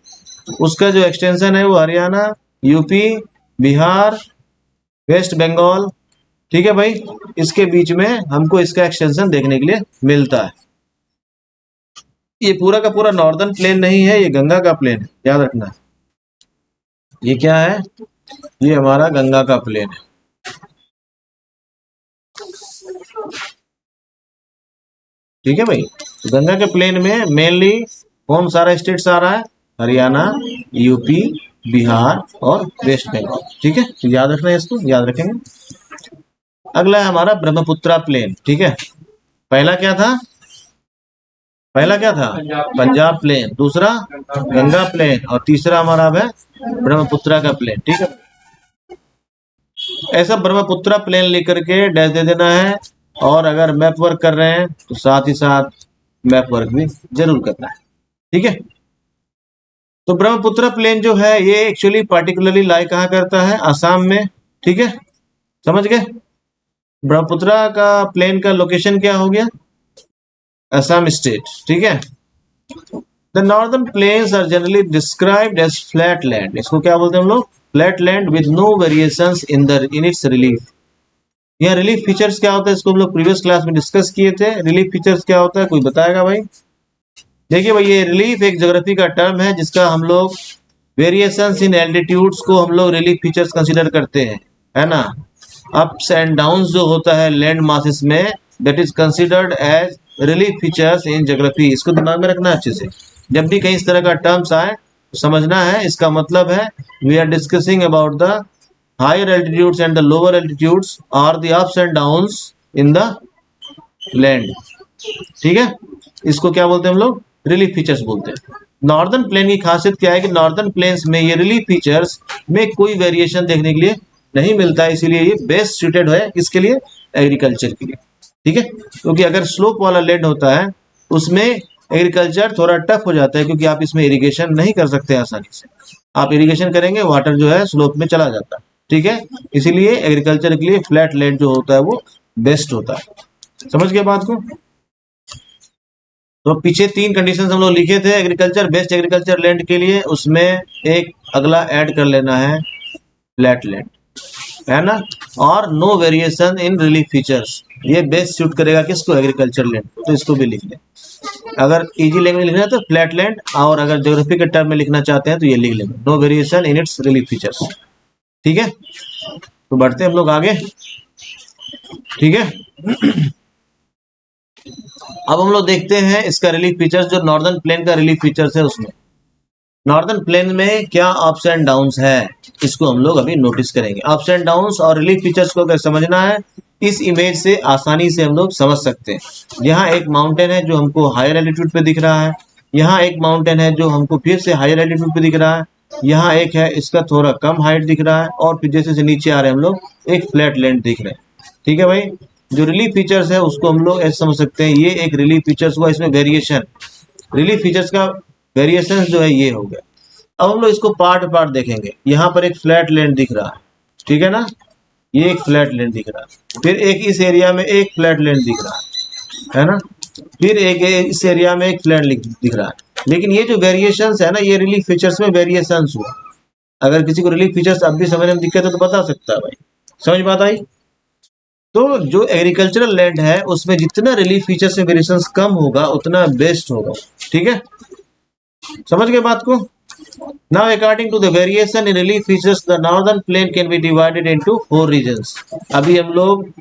उसका जो एक्सटेंशन है वो हरियाणा, यूपी, बिहार, वेस्ट बंगाल। ठीक है भाई, इसके बीच में हमको इसका एक्सटेंशन देखने के लिए मिलता है। ये पूरा का पूरा नॉर्दर्न प्लेन नहीं है, ये गंगा का प्लेन है, याद रखना। ये क्या है? ये हमारा गंगा का प्लेन है। ठीक है भाई, तो गंगा के प्लेन में मेनली कौन सारा स्टेट्स आ रहा है? हरियाणा, यूपी, बिहार और वेस्ट बंगाल। ठीक है, तो याद रखना है, इसको याद रखेंगे। अगला है हमारा ब्रह्मपुत्रा प्लेन। ठीक है, पहला क्या था? पहला क्या था? पंजाब प्लेन, दूसरा गंगा प्लेन, और तीसरा हमारा अब है ब्रह्मपुत्रा का प्लेन। ठीक है, ऐसा ब्रह्मपुत्रा प्लेन लेकर के डैश दे देना है, और अगर मैप वर्क कर रहे हैं तो साथ ही साथ मैप वर्क भी जरूर करना है। ठीक है, तो ब्रह्मपुत्र प्लेन जो है ये एक्चुअली पार्टिकुलरली लाई कहाँ करता है? असम में। ठीक है, समझ गए? ब्रह्मपुत्र का प्लेन का लोकेशन क्या हो गया? असम स्टेट। ठीक है, the northern plains are generally described as flat land. इसको क्या बोलते हैं हम लोग? Flat land with no variations in its relief. यहाँ रिलीफ फीचर्स क्या होता है, इसको हम लोग प्रीवियस क्लास में डिस्कस किए थे। रिलीफ फीचर्स क्या होता है, कोई बताएगा भाई? देखिए भाई, ये रिलीफ एक ज्योग्राफी का टर्म है जिसका हम लोग वेरिएशंस इन एल्टीट्यूड्स को हम लोग रिलीफ फीचर्स कंसीडर करते हैं, है ना। अप्स एंड डाउन्स जो होता है लैंड मासेस में, that is considered as relief features in geography. इसको दिमाग में रखना अच्छे से, जब भी कहीं इस तरह का टर्म्स आए तो समझना है। इसका मतलब है we are discussing about the higher altitudes and the lower altitudes और the ups and downs in the land, ठीक है। इसको क्या बोलते हैं हम लोग? रिलीफ फीचर्स बोलते हैं। नॉर्दर्न प्लेन की खासियत क्या है कि नॉर्दर्न प्लेन्स में ये रिलीफ फीचर्स में कोई वेरिएशन देखने के लिए नहीं मिलता है, इसीलिए ये बेस्ट सूटेड है किसके लिए? एग्रीकल्चर के लिए, ठीक है। क्योंकि अगर स्लोप वाला लैंड होता है उसमें एग्रीकल्चर थोड़ा टफ हो जाता है, क्योंकि आप इसमें इरिगेशन नहीं कर सकते आसानी से। आप इरिगेशन करेंगे वाटर जो है स्लोप में चला जाता है, ठीक है। इसीलिए एग्रीकल्चर के लिए फ्लैट लैंड जो होता है वो बेस्ट होता है। समझ गए बात को? तो पीछे 3 कंडीशंस हम लोग लिखे थे एग्रीकल्चर, बेस्ट एग्रीकल्चर लैंड के लिए। उसमें एक अगला ऐड कर लेना है, फ्लैट लैंड, है ना। और no variation in relief features, ये बेस्ट सूट करेगा किसको? एग्रीकल्चर लैंड को। तो इसको भी लिख लें। अगर इजी लैंग्वेज लिखना है तो फ्लैट लैंड, और अगर ज्योग्राफी के टर्म में लिखना चाहते हैं तो ये लिख लेंगे, no variation in its relief features, ठीक है। तो बढ़ते हैं हम लोग आगे, ठीक है। अब हम लोग देखते हैं इसका रिलीफ फीचर्स, जो नॉर्दर्न प्लेन का रिलीफ फीचर्स है उसमें नॉर्दर्न प्लेन में क्या अप्स एंड डाउन्स है, इसको हम लोग अभी नोटिस करेंगे। अप्स एंड डाउन्स और रिलीफ फीचर्स को अगर समझना है, इस इमेज से आसानी से हम लोग समझ सकते हैं। यहाँ एक माउंटेन है जो हमको हायर एल्टीट्यूड पे दिख रहा है, यहाँ एक माउंटेन है जो हमको फिर से हायर एल्टीट्यूड पे दिख रहा है, यहाँ एक है इसका थोड़ा कम हाइट दिख रहा है, और फिर जैसे नीचे आ रहे हैं हम लोग एक फ्लैट लैंड दिख रहे हैं, ठीक है भाई। जो रिलीफ फीचर्स है उसको हम लोग ऐसे समझ सकते हैं, ये एक रिलीफ फीचर्स हुआ, इसमें वेरिएशन, रिलीफ फीचर्स का वेरिएशन जो है ये हो गया। अब हम लोग इसको पार्ट पार्ट देखेंगे। यहाँ पर एक फ्लैट लैंड दिख रहा है, ठीक है ना, ये एक फ्लैट लैंड दिख रहा है, फिर एक इस एरिया में एक फ्लैट लैंड दिख रहा है ना, फिर एक इस एरिया में एक फ्लैट दिख रहा है। लेकिन ये जो वेरिएशंस है ना, ये रिलीफ फीचर्स में वेरिएशंस हुआ। अगर किसी को रिलीफ फीचर्स अब भी समझने में दिक्कत है तो बता सकता है भाई। समझ बात आई? तो जो एग्रीकल्चरल लैंड है उसमें जितना रिलीफ फीचर्स में वेरिएशंस कम होगा उतना बेस्ट होगा, ठीक है। समझ गए बात को? Now, according to the variation in relief features, the northern plain can be divided into 4 regions. अभी हम लोग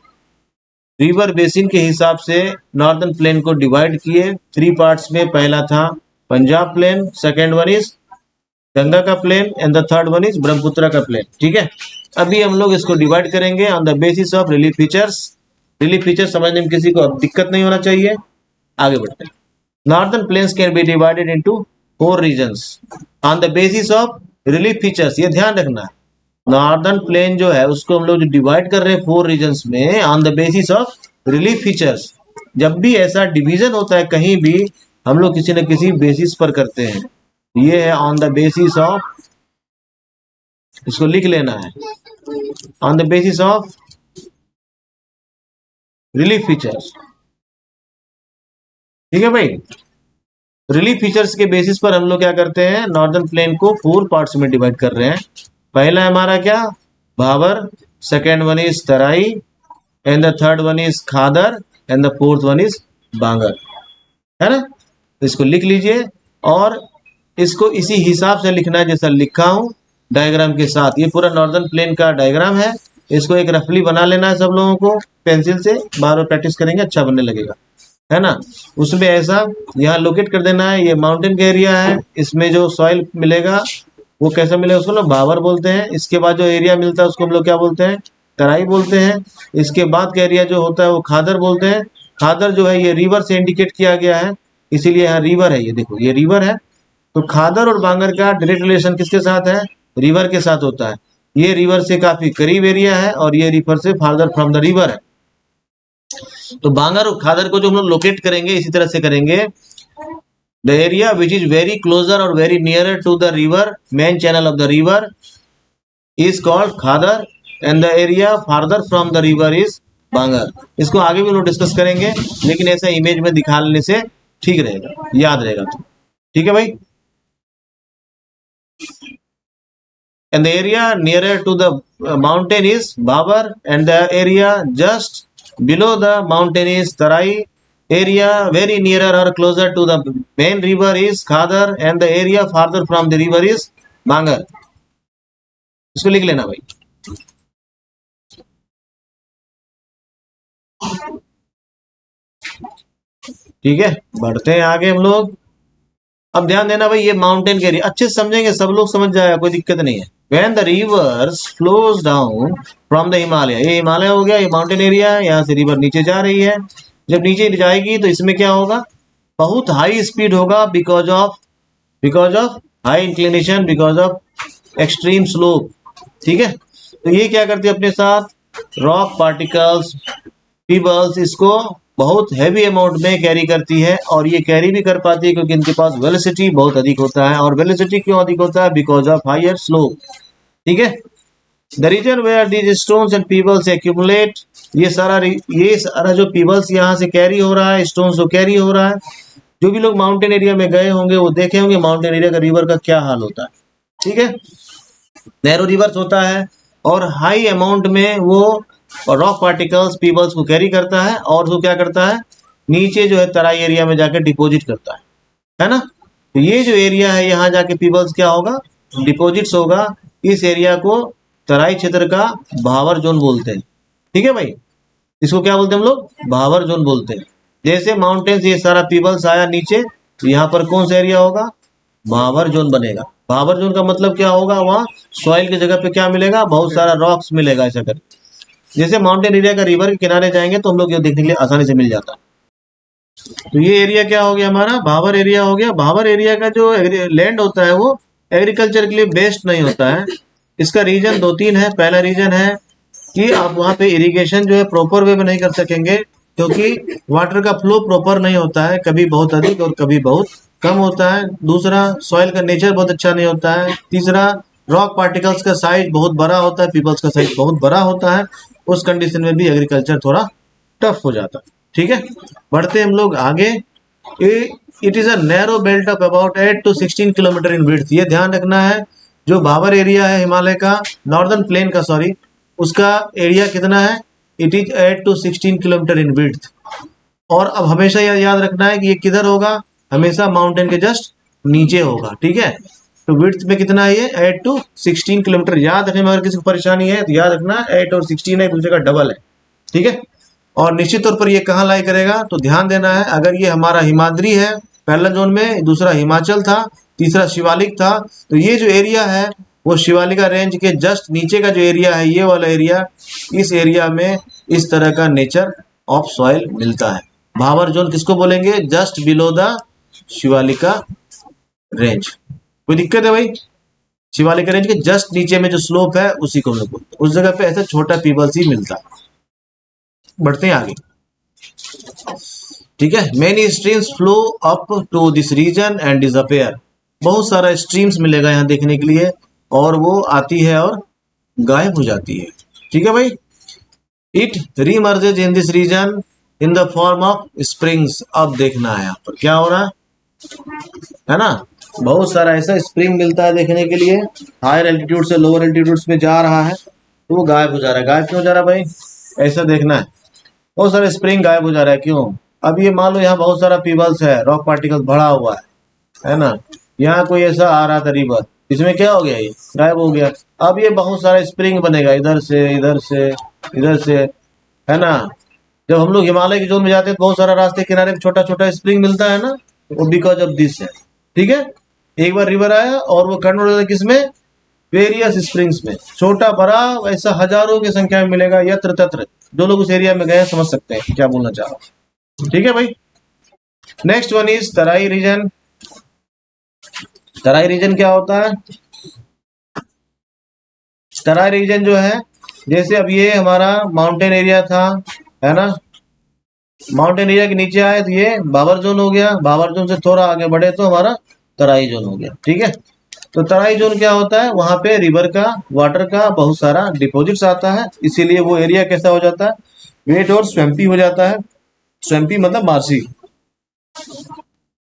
रिवर बेसिन के हिसाब से नॉर्दर्न प्लेन को डिवाइड किए 3 पार्ट्स में। पहला था Punjab plain, second one is Ganga का plain, and the third one is Brahmaputra का प्लेन, ठीक है। अभी हम लोग इसको डिवाइड करेंगे on the basis of relief features. Relief feature समझने में किसी को अब दिक्कत नहीं होना चाहिए। आगे बढ़ते हैं। Northern plains can be divided into 4 regions on the basis of relief features. ये ध्यान रखना है, नॉर्दर्न प्लेन जो है उसको हम लोग जो डिवाइड कर रहे हैं 4 रीजन्स में on the basis of relief features. जब भी ऐसा डिवीजन होता है कहीं भी, हम लोग किसी न किसी बेसिस पर करते हैं। ये है ऑन द बेसिस ऑफ, इसको लिख लेना है, on the basis of relief features, ठीक है भाई। रिलीफ फीचर्स के बेसिस पर हम लोग क्या करते हैं, नॉर्दर्न प्लेन को 4 पार्ट्स में डिवाइड कर रहे हैं। पहला हमारा क्या, Bhabar, second one is Terai, and the third one is Khadar, and the fourth one is Bangar, है ना। इसको लिख लीजिए और इसको इसी हिसाब से लिखना है जैसा लिखा हूं डायग्राम के साथ। ये पूरा नॉर्दर्न प्लेन का डायग्राम है, इसको एक रफली बना लेना है सब लोगों को पेंसिल से। बार बार प्रैक्टिस करेंगे अच्छा बनने लगेगा, है ना। उसमें ऐसा यहाँ लोकेट कर देना है, ये माउंटेन का एरिया है, इसमें जो सॉइल मिलेगा वो कैसा मिलेगा, उसको लोग भावर बोलते हैं। इसके बाद जो एरिया मिलता है उसको हम लोग क्या बोलते हैं, तराई बोलते हैं। इसके बाद का एरिया जो होता है वो खादर बोलते हैं। खादर जो है ये रिवर से इंडिकेट किया गया है, इसीलिए यहाँ रिवर है, ये देखो ये रिवर है। तो खादर और बांगर का डायरेक्ट रिलेशन किसके साथ है, रिवर के साथ होता है। ये रिवर से काफी करीब एरिया है और ये रिवर से फार्दर फ्रॉम द रिवर है। तो बांगर और खादर को जो हम लोग लोकेट करेंगे इसी तरह से करेंगे, the area which is very closer और very nearer to the river, main channel of the river is called Khadar, and the area farther from the river is Bangar. इसको आगे भी लोग डिस्कस करेंगे, लेकिन ऐसा इमेज में दिखा लेने से ठीक रहेगा, याद रहेगा तो, ठीक है भाई। and the area nearer to the mountain is Bhabar, and the area just below the mountain is Tarai. Area very nearer or closer to the main river is Khadar, and the area farther from the river is Bangar. इसको लिख लेना भाई। ठीक है, बढ़ते हैं आगे हम लोग। अब ध्यान देना भाई, ये माउंटेन के एरिया अच्छे से समझेंगे, सब लोग समझ जाएगा, कोई दिक्कत नहीं है। When the rivers flows down from the Himalaya, ये हिमालय हो गया, ये माउंटेन एरिया है, यहाँ से रिवर नीचे जा रही है। जब नीचे जाएगी तो इसमें क्या होगा, बहुत हाई स्पीड होगा, because of high inclination, because of extreme slope. ठीक है, तो ये क्या करती है अपने साथ, रॉक पार्टिकल्स, पीबल्स, इसको बहुत हैवी अमाउंट में कैरी करती है, और ये कैरी भी कर पाती है क्योंकि इनके पास वेलोसिटी बहुत अधिक होता है। और वेलोसिटी क्यों अधिक होता है, बिकॉज ऑफ हायर स्लोप। ठीक है, the region where these stones and pebbles accumulate, ये सारा जो पीबल्स यहाँ से कैरी हो रहा है, स्टोन्स जो कैरी हो रहा है, जो भी लोग माउंटेन एरिया में गए होंगे वो देखे होंगे माउंटेन एरिया का रिवर का क्या हाल होता है। ठीक है, नैरो रिवर्स होता है और हाई अमाउंट में वो रॉक पार्टिकल्स, पीबल्स को कैरी करता है, और वो क्या करता है, नीचे जो है तराई एरिया में जाके डिपॉजिट करता है ना। तो ये जो एरिया है यहाँ जाके पीबल्स क्या होगा, डिपॉजिट्स होगा। इस एरिया को तराई क्षेत्र का भावर जोन बोलते हैं। ठीक है भाई, इसको क्या बोलते हैं हम लोग, भावर जोन बोलते हैं। जैसे माउंटेन से ये सारा पीबल्स आया नीचे, तो यहाँ पर कौन सा एरिया होगा, भावर जोन बनेगा। भावर जोन का मतलब क्या होगा, वहाँ सॉइल की जगह पे क्या मिलेगा, बहुत सारा रॉक्स मिलेगा ऐसा कर। जैसे माउंटेन एरिया का रिवर के किनारे जाएंगे तो हम लोग ये देखने के लिए आसानी से मिल जाता है। तो ये एरिया क्या हो गया हमारा, भावर एरिया हो गया। भावर एरिया का जो लैंड होता है वो एग्रीकल्चर के लिए बेस्ट नहीं होता है। इसका रीजन 2-3 है। पहला रीजन है कि आप वहाँ पे इरिगेशन जो है प्रॉपर वे में नहीं कर सकेंगे, क्योंकि वाटर का फ्लो प्रॉपर नहीं होता है, कभी बहुत अधिक और कभी बहुत कम होता है। दूसरा, सॉइल का नेचर बहुत अच्छा नहीं होता है। तीसरा, रॉक पार्टिकल्स का साइज बहुत बड़ा होता है, पीपल्स का साइज बहुत बड़ा होता है। उस कंडीशन में भी एग्रीकल्चर थोड़ा टफ हो जाता है। ठीक है, बढ़ते हम लोग आगे। It is a narrow belt of about 8 to 16 kilometre in width. ये ध्यान रखना है, जो भावर एरिया है हिमालय का, नॉर्दर्न प्लेन का, सॉरी, उसका एरिया कितना है, it is 8 to 16 kilometre in width. और अब हमेशा याद रखना है कि ये किधर होगा, हमेशा माउंटेन के जस्ट नीचे होगा। ठीक है, तो विड्थ में कितना है ये, 8 to 16 किलोमीटर। याद रखने में अगर किसी को परेशानी है तो याद रखना 8 और 16 एक दूसरे का डबल है। ठीक है, और निश्चित तौर पर ये कहाँ लाई करेगा, तो ध्यान देना है, अगर ये हमारा हिमाद्री है पहला जोन में, दूसरा हिमाचल था, तीसरा शिवालिक था, तो ये जो एरिया है वो शिवालिका रेंज के जस्ट नीचे का जो एरिया है, ये वाला एरिया, इस एरिया में इस तरह का नेचर ऑफ सॉइल मिलता है। भावर जोन किसको बोलेंगे, just below the Shivalika range. कोई दिक्कत है भाई, शिवालिक रेंज के जस्ट नीचे में जो स्लोप है उसी को हम लोग बोलते हैं। उस जगह पे ऐसा छोटा पीबल्स ही मिलता है। बढ़ते हैं आगे। ठीक है, many streams flow up to this region and disappear. बहुत सारा स्ट्रीम्स मिलेगा यहाँ देखने के लिए, और वो आती है और गायब हो जाती है। ठीक है भाई, it remerges in this region in the form of springs. अब देखना है यहाँ पर क्या हो रहा है ना, बहुत सारा ऐसा स्प्रिंग मिलता है देखने के लिए। हायर एल्टीट्यूड से लोअर एल्टीट्यूड्स में जा रहा है तो वो गायब हो जा रहा है। गायब क्यों हो जा रहा है भाई, ऐसा देखना है। बहुत सारे स्प्रिंग गायब हो जा रहा है, क्यों, अब ये मान लो यहाँ बहुत सारा पीबल्स है, रॉक पार्टिकल्स भरा हुआ है ना, यहाँ कोई ऐसा आ रहा था रिवर, इसमें क्या हो गया, ये गायब हो गया। अब ये बहुत सारा स्प्रिंग बनेगा, इधर से इधर से इधर से, है ना। जब हम लोग हिमालय की जोन में जाते हैं तो बहुत सारा रास्ते किनारे में छोटा छोटा स्प्रिंग मिलता है ना, वो बिकॉज ऑफ दिस है। ठीक है, एक बार रिवर आया और वो कन्वर्ट हो किसमें, वेरियस स्प्रिंग्स में, छोटा बड़ा ऐसा हजारों की संख्या में मिलेगा, यत्र तत्र। जो लोग उस एरिया में गए समझ सकते हैं क्या बोलना चाह रहा हूँ। ठीक है भाई, next one is Terai region. Terai region क्या होता है, तराई रीजन जो है, जैसे अब ये हमारा माउंटेन एरिया था, है ना, माउंटेन एरिया के नीचे आए तो ये भावर जोन हो गया, भावर जोन से थोड़ा आगे बढ़े तो हमारा तराई जोन हो गया। ठीक है, तो तराई जोन क्या होता है, वहां पे रिवर का वाटर का बहुत सारा डिपॉजिट्स आता है, इसीलिए वो एरिया कैसा हो जाता है, वेट और स्वैम्पी हो जाता है। स्वैम्पी मतलब मार्शी।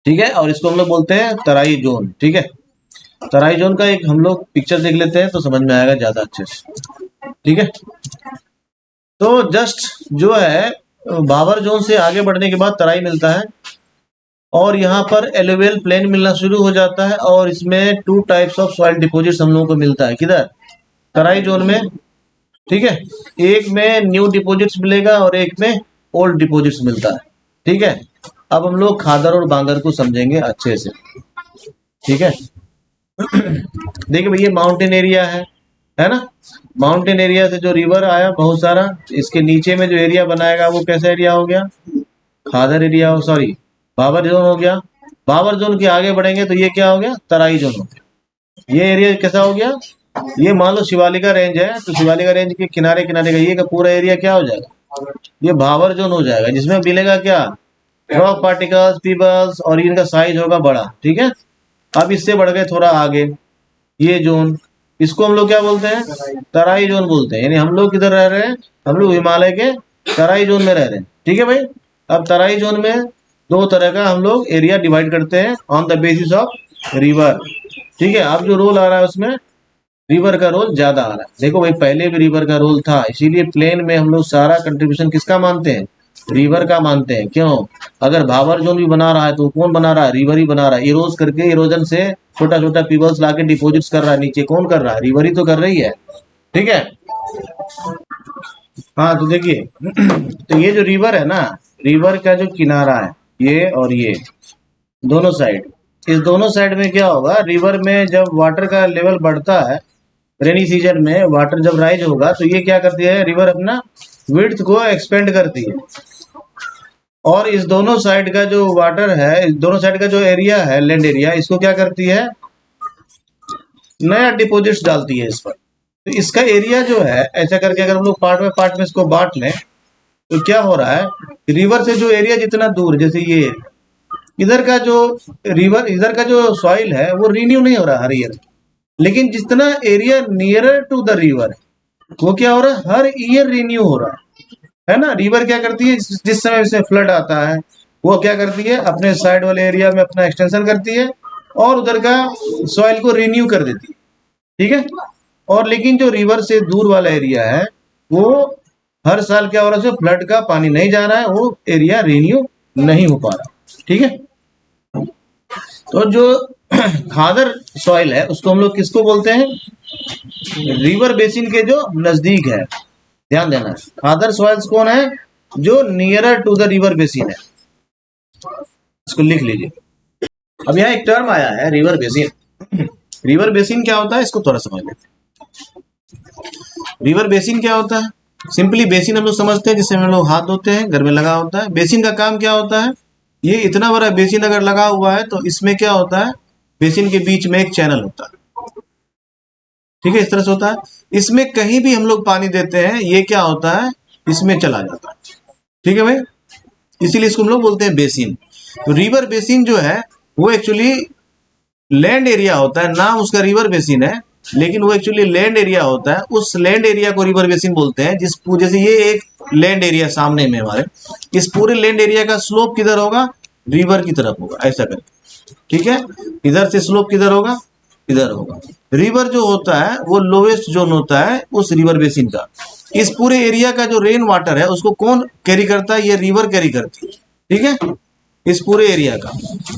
ठीक है, और इसको हम लोग बोलते हैं तराई जोन। ठीक है, तराई जोन का एक हम लोग पिक्चर देख लेते हैं तो समझ में आएगा ज्यादा अच्छे से। ठीक है, तो जस्ट जो है भाबर जोन से आगे बढ़ने के बाद तराई मिलता है और यहाँ पर एलुवियल प्लेन मिलना शुरू हो जाता है और इसमें 2 टाइप्स ऑफ सॉइल डिपोजिट्स हम लोगों को मिलता है। किधर? तराई जोन में। ठीक है, एक में न्यू डिपोजिट्स मिलेगा और एक में ओल्ड डिपोजिट्स मिलता है। ठीक है, अब हम लोग खादर और बांगर को समझेंगे अच्छे से। ठीक है, देखिए भैया माउंटेन एरिया है ना। माउंटेन एरिया से जो रिवर आया बहुत सारा, इसके नीचे में जो एरिया बनाएगा वो कैसा एरिया हो गया? खादर एरिया हो, सॉरी बाबर जोन हो गया। बाबर जोन के आगे बढ़ेंगे तो ये क्या हो गया? तराई जोन हो गया। ये एरिया कैसा हो गया? ये मान लो शिवालिका रेंज है तो शिवालिका रेंज के किनारे किनारे का ये का पूरा एरिया क्या हो जाएगा? ये भाबर जोन हो जाएगा, जिसमें मिलेगा क्या? रॉक पार्टिकल्स, पीबल्स, और इनका साइज होगा बड़ा। ठीक है, अब इससे बढ़ गए थोड़ा आगे, ये जोन, इसको हम लोग क्या बोलते हैं? तराई जोन बोलते हैं। यानी हम लोग किधर रह रहे हैं? हम लोग हिमालय के तराई जोन में रह रहे हैं। ठीक है भाई, अब तराई जोन में 2 तरह का हम लोग एरिया डिवाइड करते हैं on the basis of river. ठीक है, अब जो रोल आ रहा है उसमें रिवर का रोल ज्यादा आ रहा है। देखो भाई, पहले भी रिवर का रोल था, इसीलिए प्लेन में हम लोग सारा कंट्रीब्यूशन किसका मानते हैं? रिवर का मानते हैं। क्यों? अगर भाबर जोन भी बना रहा है तो कौन बना रहा है? रिवर ही बना रहा है। इरोज करके, इरोजन से छोटा छोटा पीबल्स लाके डिपोजिट्स कर रहा है नीचे, कौन कर रहा है? रिवर ही तो कर रही है। ठीक है, हाँ तो देखिए तो ये जो रिवर है ना, रिवर का जो किनारा है ये और ये दोनों साइड, इस दोनों साइड में क्या होगा? रिवर में जब वाटर का लेवल बढ़ता है, रेनी सीजन में वाटर जब राइज होगा तो ये क्या करती है? रिवर अपना विड्थ को एक्सपेंड करती है और इस दोनों साइड का जो वाटर है, इस दोनों साइड का जो एरिया है, लैंड एरिया, इसको क्या करती है? नया डिपोजिट्स डालती है इस पर। तो इसका एरिया जो है, ऐसा करके अगर हम लोग पार्ट में इसको बांट लें तो क्या हो रहा है? रिवर से जो एरिया जितना दूर, जैसे ये इधर का जो रिवर, इधर का जो सॉइल है वो रिन्यू नहीं हो रहा हर ईयर, लेकिन जितना area nearer to the river वो क्या हो रहा है? हर ईयर रिन्यू हो रहा है ना। रिवर क्या करती है? जिस समय से फ्लड आता है वो क्या करती है? अपने साइड वाले एरिया में अपना एक्सटेंशन करती है और उधर का सॉइल को रिन्यू कर देती है। ठीक है, और लेकिन जो रिवर से दूर वाला एरिया है वो हर साल क्या हो रहा है? फ्लड का पानी नहीं जा रहा है, वो एरिया रिन्यू नहीं हो पा रहा। ठीक है, तो जो खादर सॉइल है उसको हम लोग किसको बोलते हैं? रिवर बेसिन के जो नजदीक है। ध्यान देना, खादर सॉइल्स कौन है? जो nearer to the river basin है। इसको लिख लीजिए। अब यहाँ एक टर्म आया है रिवर बेसिन। रिवर बेसिन क्या होता है इसको थोड़ा समझ लेते हैं। रिवर बेसिन क्या होता है? सिंपली बेसिन हम लोग समझते हैं जिससे हम लोग हाथ धोते हैं, घर में लगा होता है। बेसिन का काम क्या होता है? ये इतना बड़ा बेसिन अगर लगा हुआ है तो इसमें क्या होता है? बेसिन के बीच में एक चैनल होता है। ठीक है, इस तरह से होता है। इसमें कहीं भी हम लोग पानी देते हैं ये क्या होता है? इसमें चला जाता है। ठीक है भाई, इसीलिए इसको हम लोग बोलते हैं बेसिन। तो रिवर बेसिन जो है वो एक्चुअली लैंड एरिया होता है, नाम उसका रिवर बेसिन है, लेकिन वो एक्चुअली लैंड एरिया होता है। उस लैंड एरिया को रिवर बेसिन बोलते हैं। जैसे ये एक लैंड एरिया सामने में हमारे, इस पूरे लैंड एरिया का स्लोप किधर होगा? रिवर की तरफ होगा, ऐसा करके। ठीक है, इधर से स्लोप किधर होगा? इधर होगा। रिवर जो होता है वो लोवेस्ट जोन होता है उस रिवर बेसिन का। इस पूरे एरिया का जो रेन वाटर है उसको कौन कैरी करता है? ये रिवर कैरी करती है। ठीक है, इस पूरे एरिया का,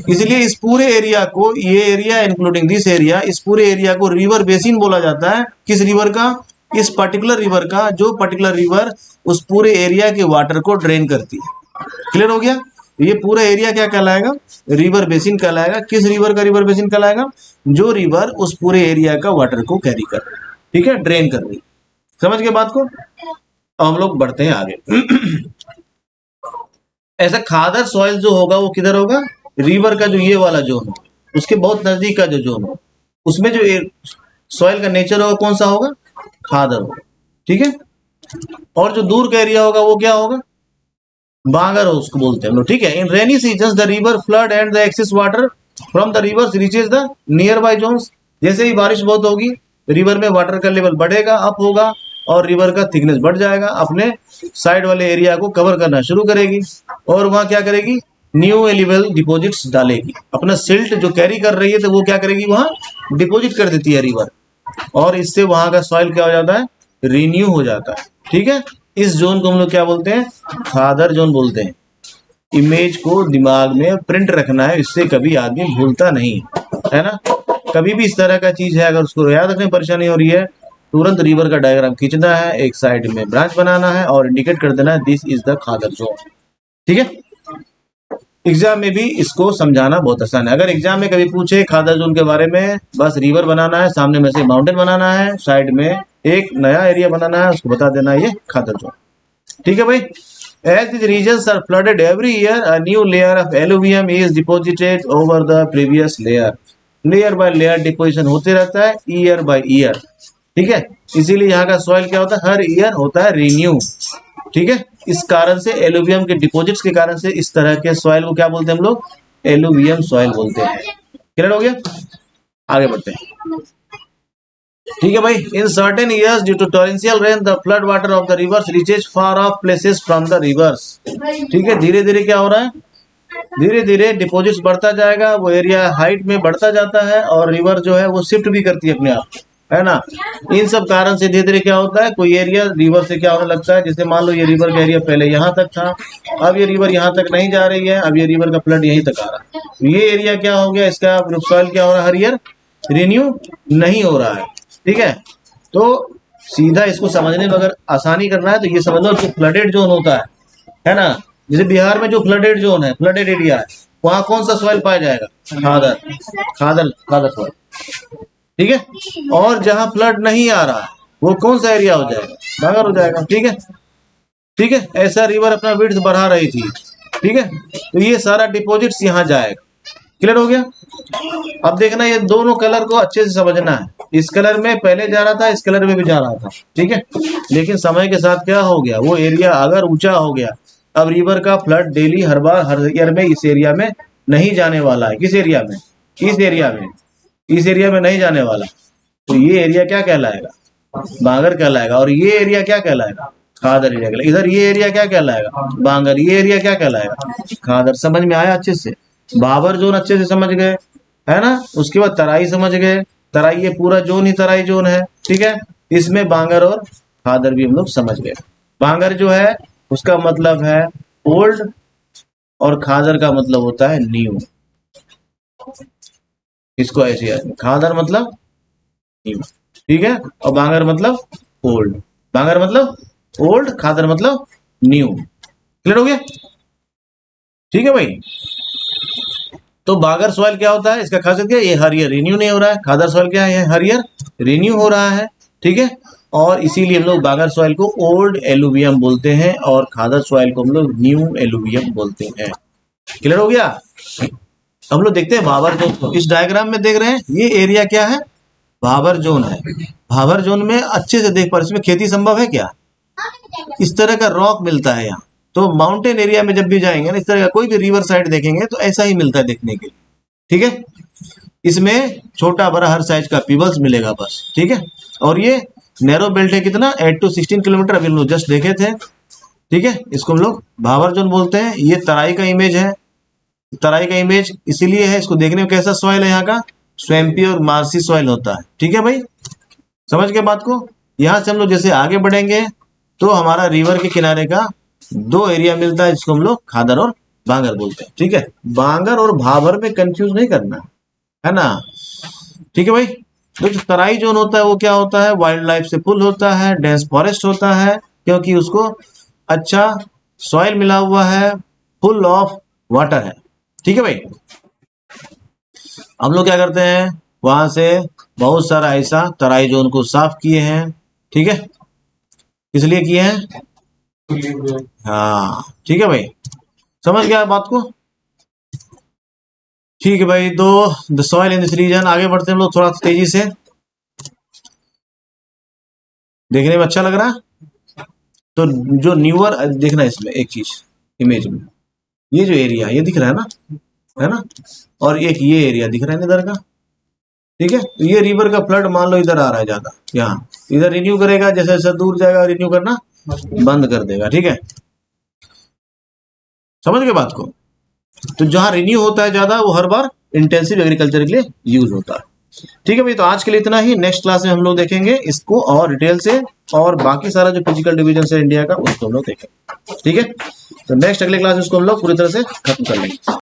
इसलिए इस पूरे एरिया को, ये एरिया इंक्लूडिंग दिस एरिया, इस पूरे एरिया को रिवर बेसिन बोला जाता है। किस रिवर का? इस पर्टिकुलर रिवर का, जो पर्टिकुलर रिवर उस पूरे एरिया के वाटर को ड्रेन करती है। क्लियर हो गया? ये पूरा एरिया क्या कहलाएगा? रिवर बेसिन कहलाएगा। किस रिवर का रिवर बेसिन कहलाएगा? जो रिवर उस पूरे एरिया का वाटर को कैरी कर रही है। ठीक है, ड्रेन कर रही है। समझ गए बात को? अब हम लोग बढ़ते हैं आगे। ऐसा खादर सॉइल जो होगा वो किधर होगा? रिवर का जो ये वाला जोन हो, उसके बहुत नजदीक का जो जोन हो, उसमें जो सॉइल का नेचर होगा कौन सा होगा? खादर होगा। ठीक है, और जो दूर का एरिया होगा वो क्या होगा? बांगर हो, उसको बोलते हैं हम लोग। ठीक है, in rainy season the river flood and the excess water from the rivers reaches the nearby zones. जैसे ही बारिश बहुत होगी रिवर में वाटर का लेवल बढ़ेगा, अप होगा, और रिवर का थिकनेस बढ़ जाएगा, अपने साइड वाले एरिया को कवर करना शुरू करेगी और वहां क्या करेगी? न्यू एलिवल डिपॉजिट्स डालेगी, अपना सिल्ट जो कैरी कर रही है तो वो क्या करेगी, वहां डिपॉजिट कर देती है रिवर, और इससे वहां का सॉइल क्या हो जाता है, रिन्यू हो जाता है। ठीक है, इस जोन को हम लोग क्या बोलते हैं, खादर जोन बोलते हैं। इमेज को दिमाग में प्रिंट रखना है, इससे कभी आदमी भूलता नहीं है ना। कभी भी इस तरह का चीज है अगर उसको याद रखने में परेशानी हो रही है, तुरंत रिवर का डायग्राम खींचना है, एक साइड में ब्रांच बनाना है और इंडिकेट कर देना है this is the khadar zone. ठीक है, एग्जाम में भी इसको समझाना बहुत आसान है। अगर एग्जाम में कभी पूछे खादर जोन के बारे में, बस रिवर बनाना है, सामने में से माउंटेन बनाना है, साइड में एक नया एरिया बनाना है, उसको बता देना है ये खादर जोन। ठीक है भाई। As these regions are flooded every year, a new layer of alluvium is deposited over the previous layer. Layer by layer deposition होते रहता है, ईयर बाय ईयर। ठीक है, इसीलिए यहाँ का सॉइल क्या होता है, हर ईयर होता है रिन्यू। ठीक है, इस कारण से एलुवियम के डिपॉजिट्स के कारण से इस तरह के सॉइल को क्या बोलते हैं हम लोग, एलुवियम सॉइल बोलते हैं। क्लियर हो गया, आगे बढ़ते हैं। ठीक है भाई। In certain years due to torrential rain the flood water of the rivers reaches far off places from the rivers. ठीक है, धीरे धीरे क्या हो रहा है, धीरे धीरे डिपॉजिट्स बढ़ता जाएगा, वो एरिया हाइट में बढ़ता जाता है और रिवर जो है वो शिफ्ट भी करती है अपने आप, है ना। इन सब कारण से धीरे धीरे क्या होता है, कोई एरिया रिवर से क्या होने लगता है, जैसे मान लो ये रिवर का एरिया पहले यहाँ तक था, अब ये रिवर यहाँ तक नहीं जा रही है, अब ये रिवर का फ्लड यहीं तक आ रहा है, तो ये एरिया क्या हो गया, इसका सॉइल क्या हो रहा है, हर ईयर रिन्यू नहीं हो रहा है। ठीक है, तो सीधा इसको समझने में अगर आसानी करना है तो ये समझ लो जो फ्लडेड जोन होता है ना, जैसे बिहार में जो फ्लडेड जोन है, फ्लडेड एरिया है, वहां कौन सा सॉइल पाया जाएगा, खादर, खादर खादर सॉइल। ठीक है, और जहां फ्लड नहीं आ रहा है वो कौन सा एरिया हो जाएगा, बांगर हो जाएगा। ठीक है, ठीक है, ऐसा रिवर अपना विड्थ बढ़ा रही थी। ठीक है, तो ये सारा डिपॉजिट्स यहाँ जाएगा। क्लियर हो गया। अब देखना ये दोनों कलर को अच्छे से समझना है, इस कलर में पहले जा रहा था, इस कलर में भी जा रहा था। ठीक है, लेकिन समय के साथ क्या हो गया, वो एरिया अगर ऊंचा हो गया, अब रिवर का फ्लड डेली हर बार हर ईयर में इस एरिया में नहीं जाने वाला है। किस एरिया में, इस एरिया में, इस एरिया में नहीं जाने वाला, तो ये एरिया क्या कहलाएगा, बांगर कहलाएगा, और ये एरिया क्या कहलाएगा, खादर एरिया कहलाएगा। इधर ये एरिया क्या कहलाएगा, बांगर, ये एरिया क्या कहलाएगा, खादर। समझ में आया अच्छे से, बाबर जोन अच्छे से समझ गए, है ना। उसके बाद तराई समझ गए, तराई ये पूरा जोन ही तराई जोन है। ठीक है, इसमें बांगर और खादर भी हम लोग समझ गए। बांगर जो है उसका मतलब है ओल्ड, और खादर का मतलब होता है न्यू। इसको ऐसे याद, खादर मतलब न्यू, ठीक है, और बांगर मतलब ओल्ड। बांगर मतलब ओल्ड, खादर मतलब न्यू। क्लियर हो गया। ठीक है भाई। तो बागर सॉइल क्या होता है, इसका खासियत क्या है, ये हर ईयर रिन्यू नहीं हो रहा है। खादर सॉइल क्या है, हर ईयर रिन्यू हो रहा है। ठीक है, और इसीलिए हम लोग बागर सॉइल को ओल्ड एलुवियम बोलते हैं और खादर सॉइल को हम लोग न्यू एलुवियम बोलते हैं। क्लियर हो गया। हम लोग देखते हैं भाबर जोन। इस डायग्राम में देख रहे हैं ये एरिया क्या है, भाबर जोन है। भाबर जोन में अच्छे से देख पा रहे, इसमें खेती संभव है क्या, इस तरह का रॉक मिलता है यहाँ। तो माउंटेन एरिया में जब भी जाएंगे ना, इस तरह का कोई भी रिवर साइड देखेंगे तो ऐसा ही मिलता है देखने के लिए। ठीक है, इसमें छोटा बड़ा हर साइज का पीबल्स मिलेगा बस। ठीक है, और ये नैरो बेल्ट है, कितना 8 to 16 किलोमीटर, अभी हम लोग जस्ट देखे थे। ठीक है, इसको हम लोग भाबर जोन बोलते हैं। ये तराई का इमेज है, तराई का इमेज इसीलिए है, इसको देखने में कैसा सॉइल है यहाँ का, स्वैम्पी और मार्सी सॉइल होता है। ठीक है भाई, समझ के बात को। यहाँ से हम लोग जैसे आगे बढ़ेंगे तो हमारा रिवर के किनारे का दो एरिया मिलता है जिसको हम लोग खादर और बांगर बोलते हैं। ठीक है, बांगर और भाबर में कंफ्यूज नहीं करना है ना। ठीक है भाई। तो जो तराई जोन होता है वो क्या होता है, वाइल्ड लाइफ से फुल होता है, डेंस फॉरेस्ट होता है, क्योंकि उसको अच्छा सॉइल मिला हुआ है, फुल ऑफ वाटर है। ठीक है भाई। हम लोग क्या करते हैं, वहां से बहुत सारा ऐसा तराई जोन को साफ किए हैं। ठीक है, किस लिए किए हैं, हाँ ठीक है भाई, समझ गया बात को। ठीक है भाई, तो the soil in this region, आगे बढ़ते हैं हम लोग थोड़ा तेजी से, देखने में अच्छा लग रहा है। तो जो न्यूअर देखना है इसमें एक चीज, इमेज में ये जो एरिया ये दिख रहा है ना, और एक ये एरिया दिख रहा है इधर का। ठीक है, तो ये रिवर का फ्लड मान लो इधर आ रहा है ज्यादा, यहाँ इधर रिन्यू करेगा, जैसे जैसे दूर जाएगा रिन्यू करना बंद कर देगा। ठीक है, समझ गए बात को। तो जहां रिन्यू होता है ज्यादा वो हर बार इंटेंसिव एग्रीकल्चर के लिए यूज होता है। ठीक है भाई, तो आज के लिए इतना ही। नेक्स्ट क्लास में हम लोग देखेंगे इसको और डिटेल से, और बाकी सारा जो फिजिकल डिवीजन है इंडिया का उसको हम लोग देखेंगे। ठीक है, तो नेक्स्ट अगले क्लास में उसको हम लोग पूरी तरह से खत्म कर लेंगे।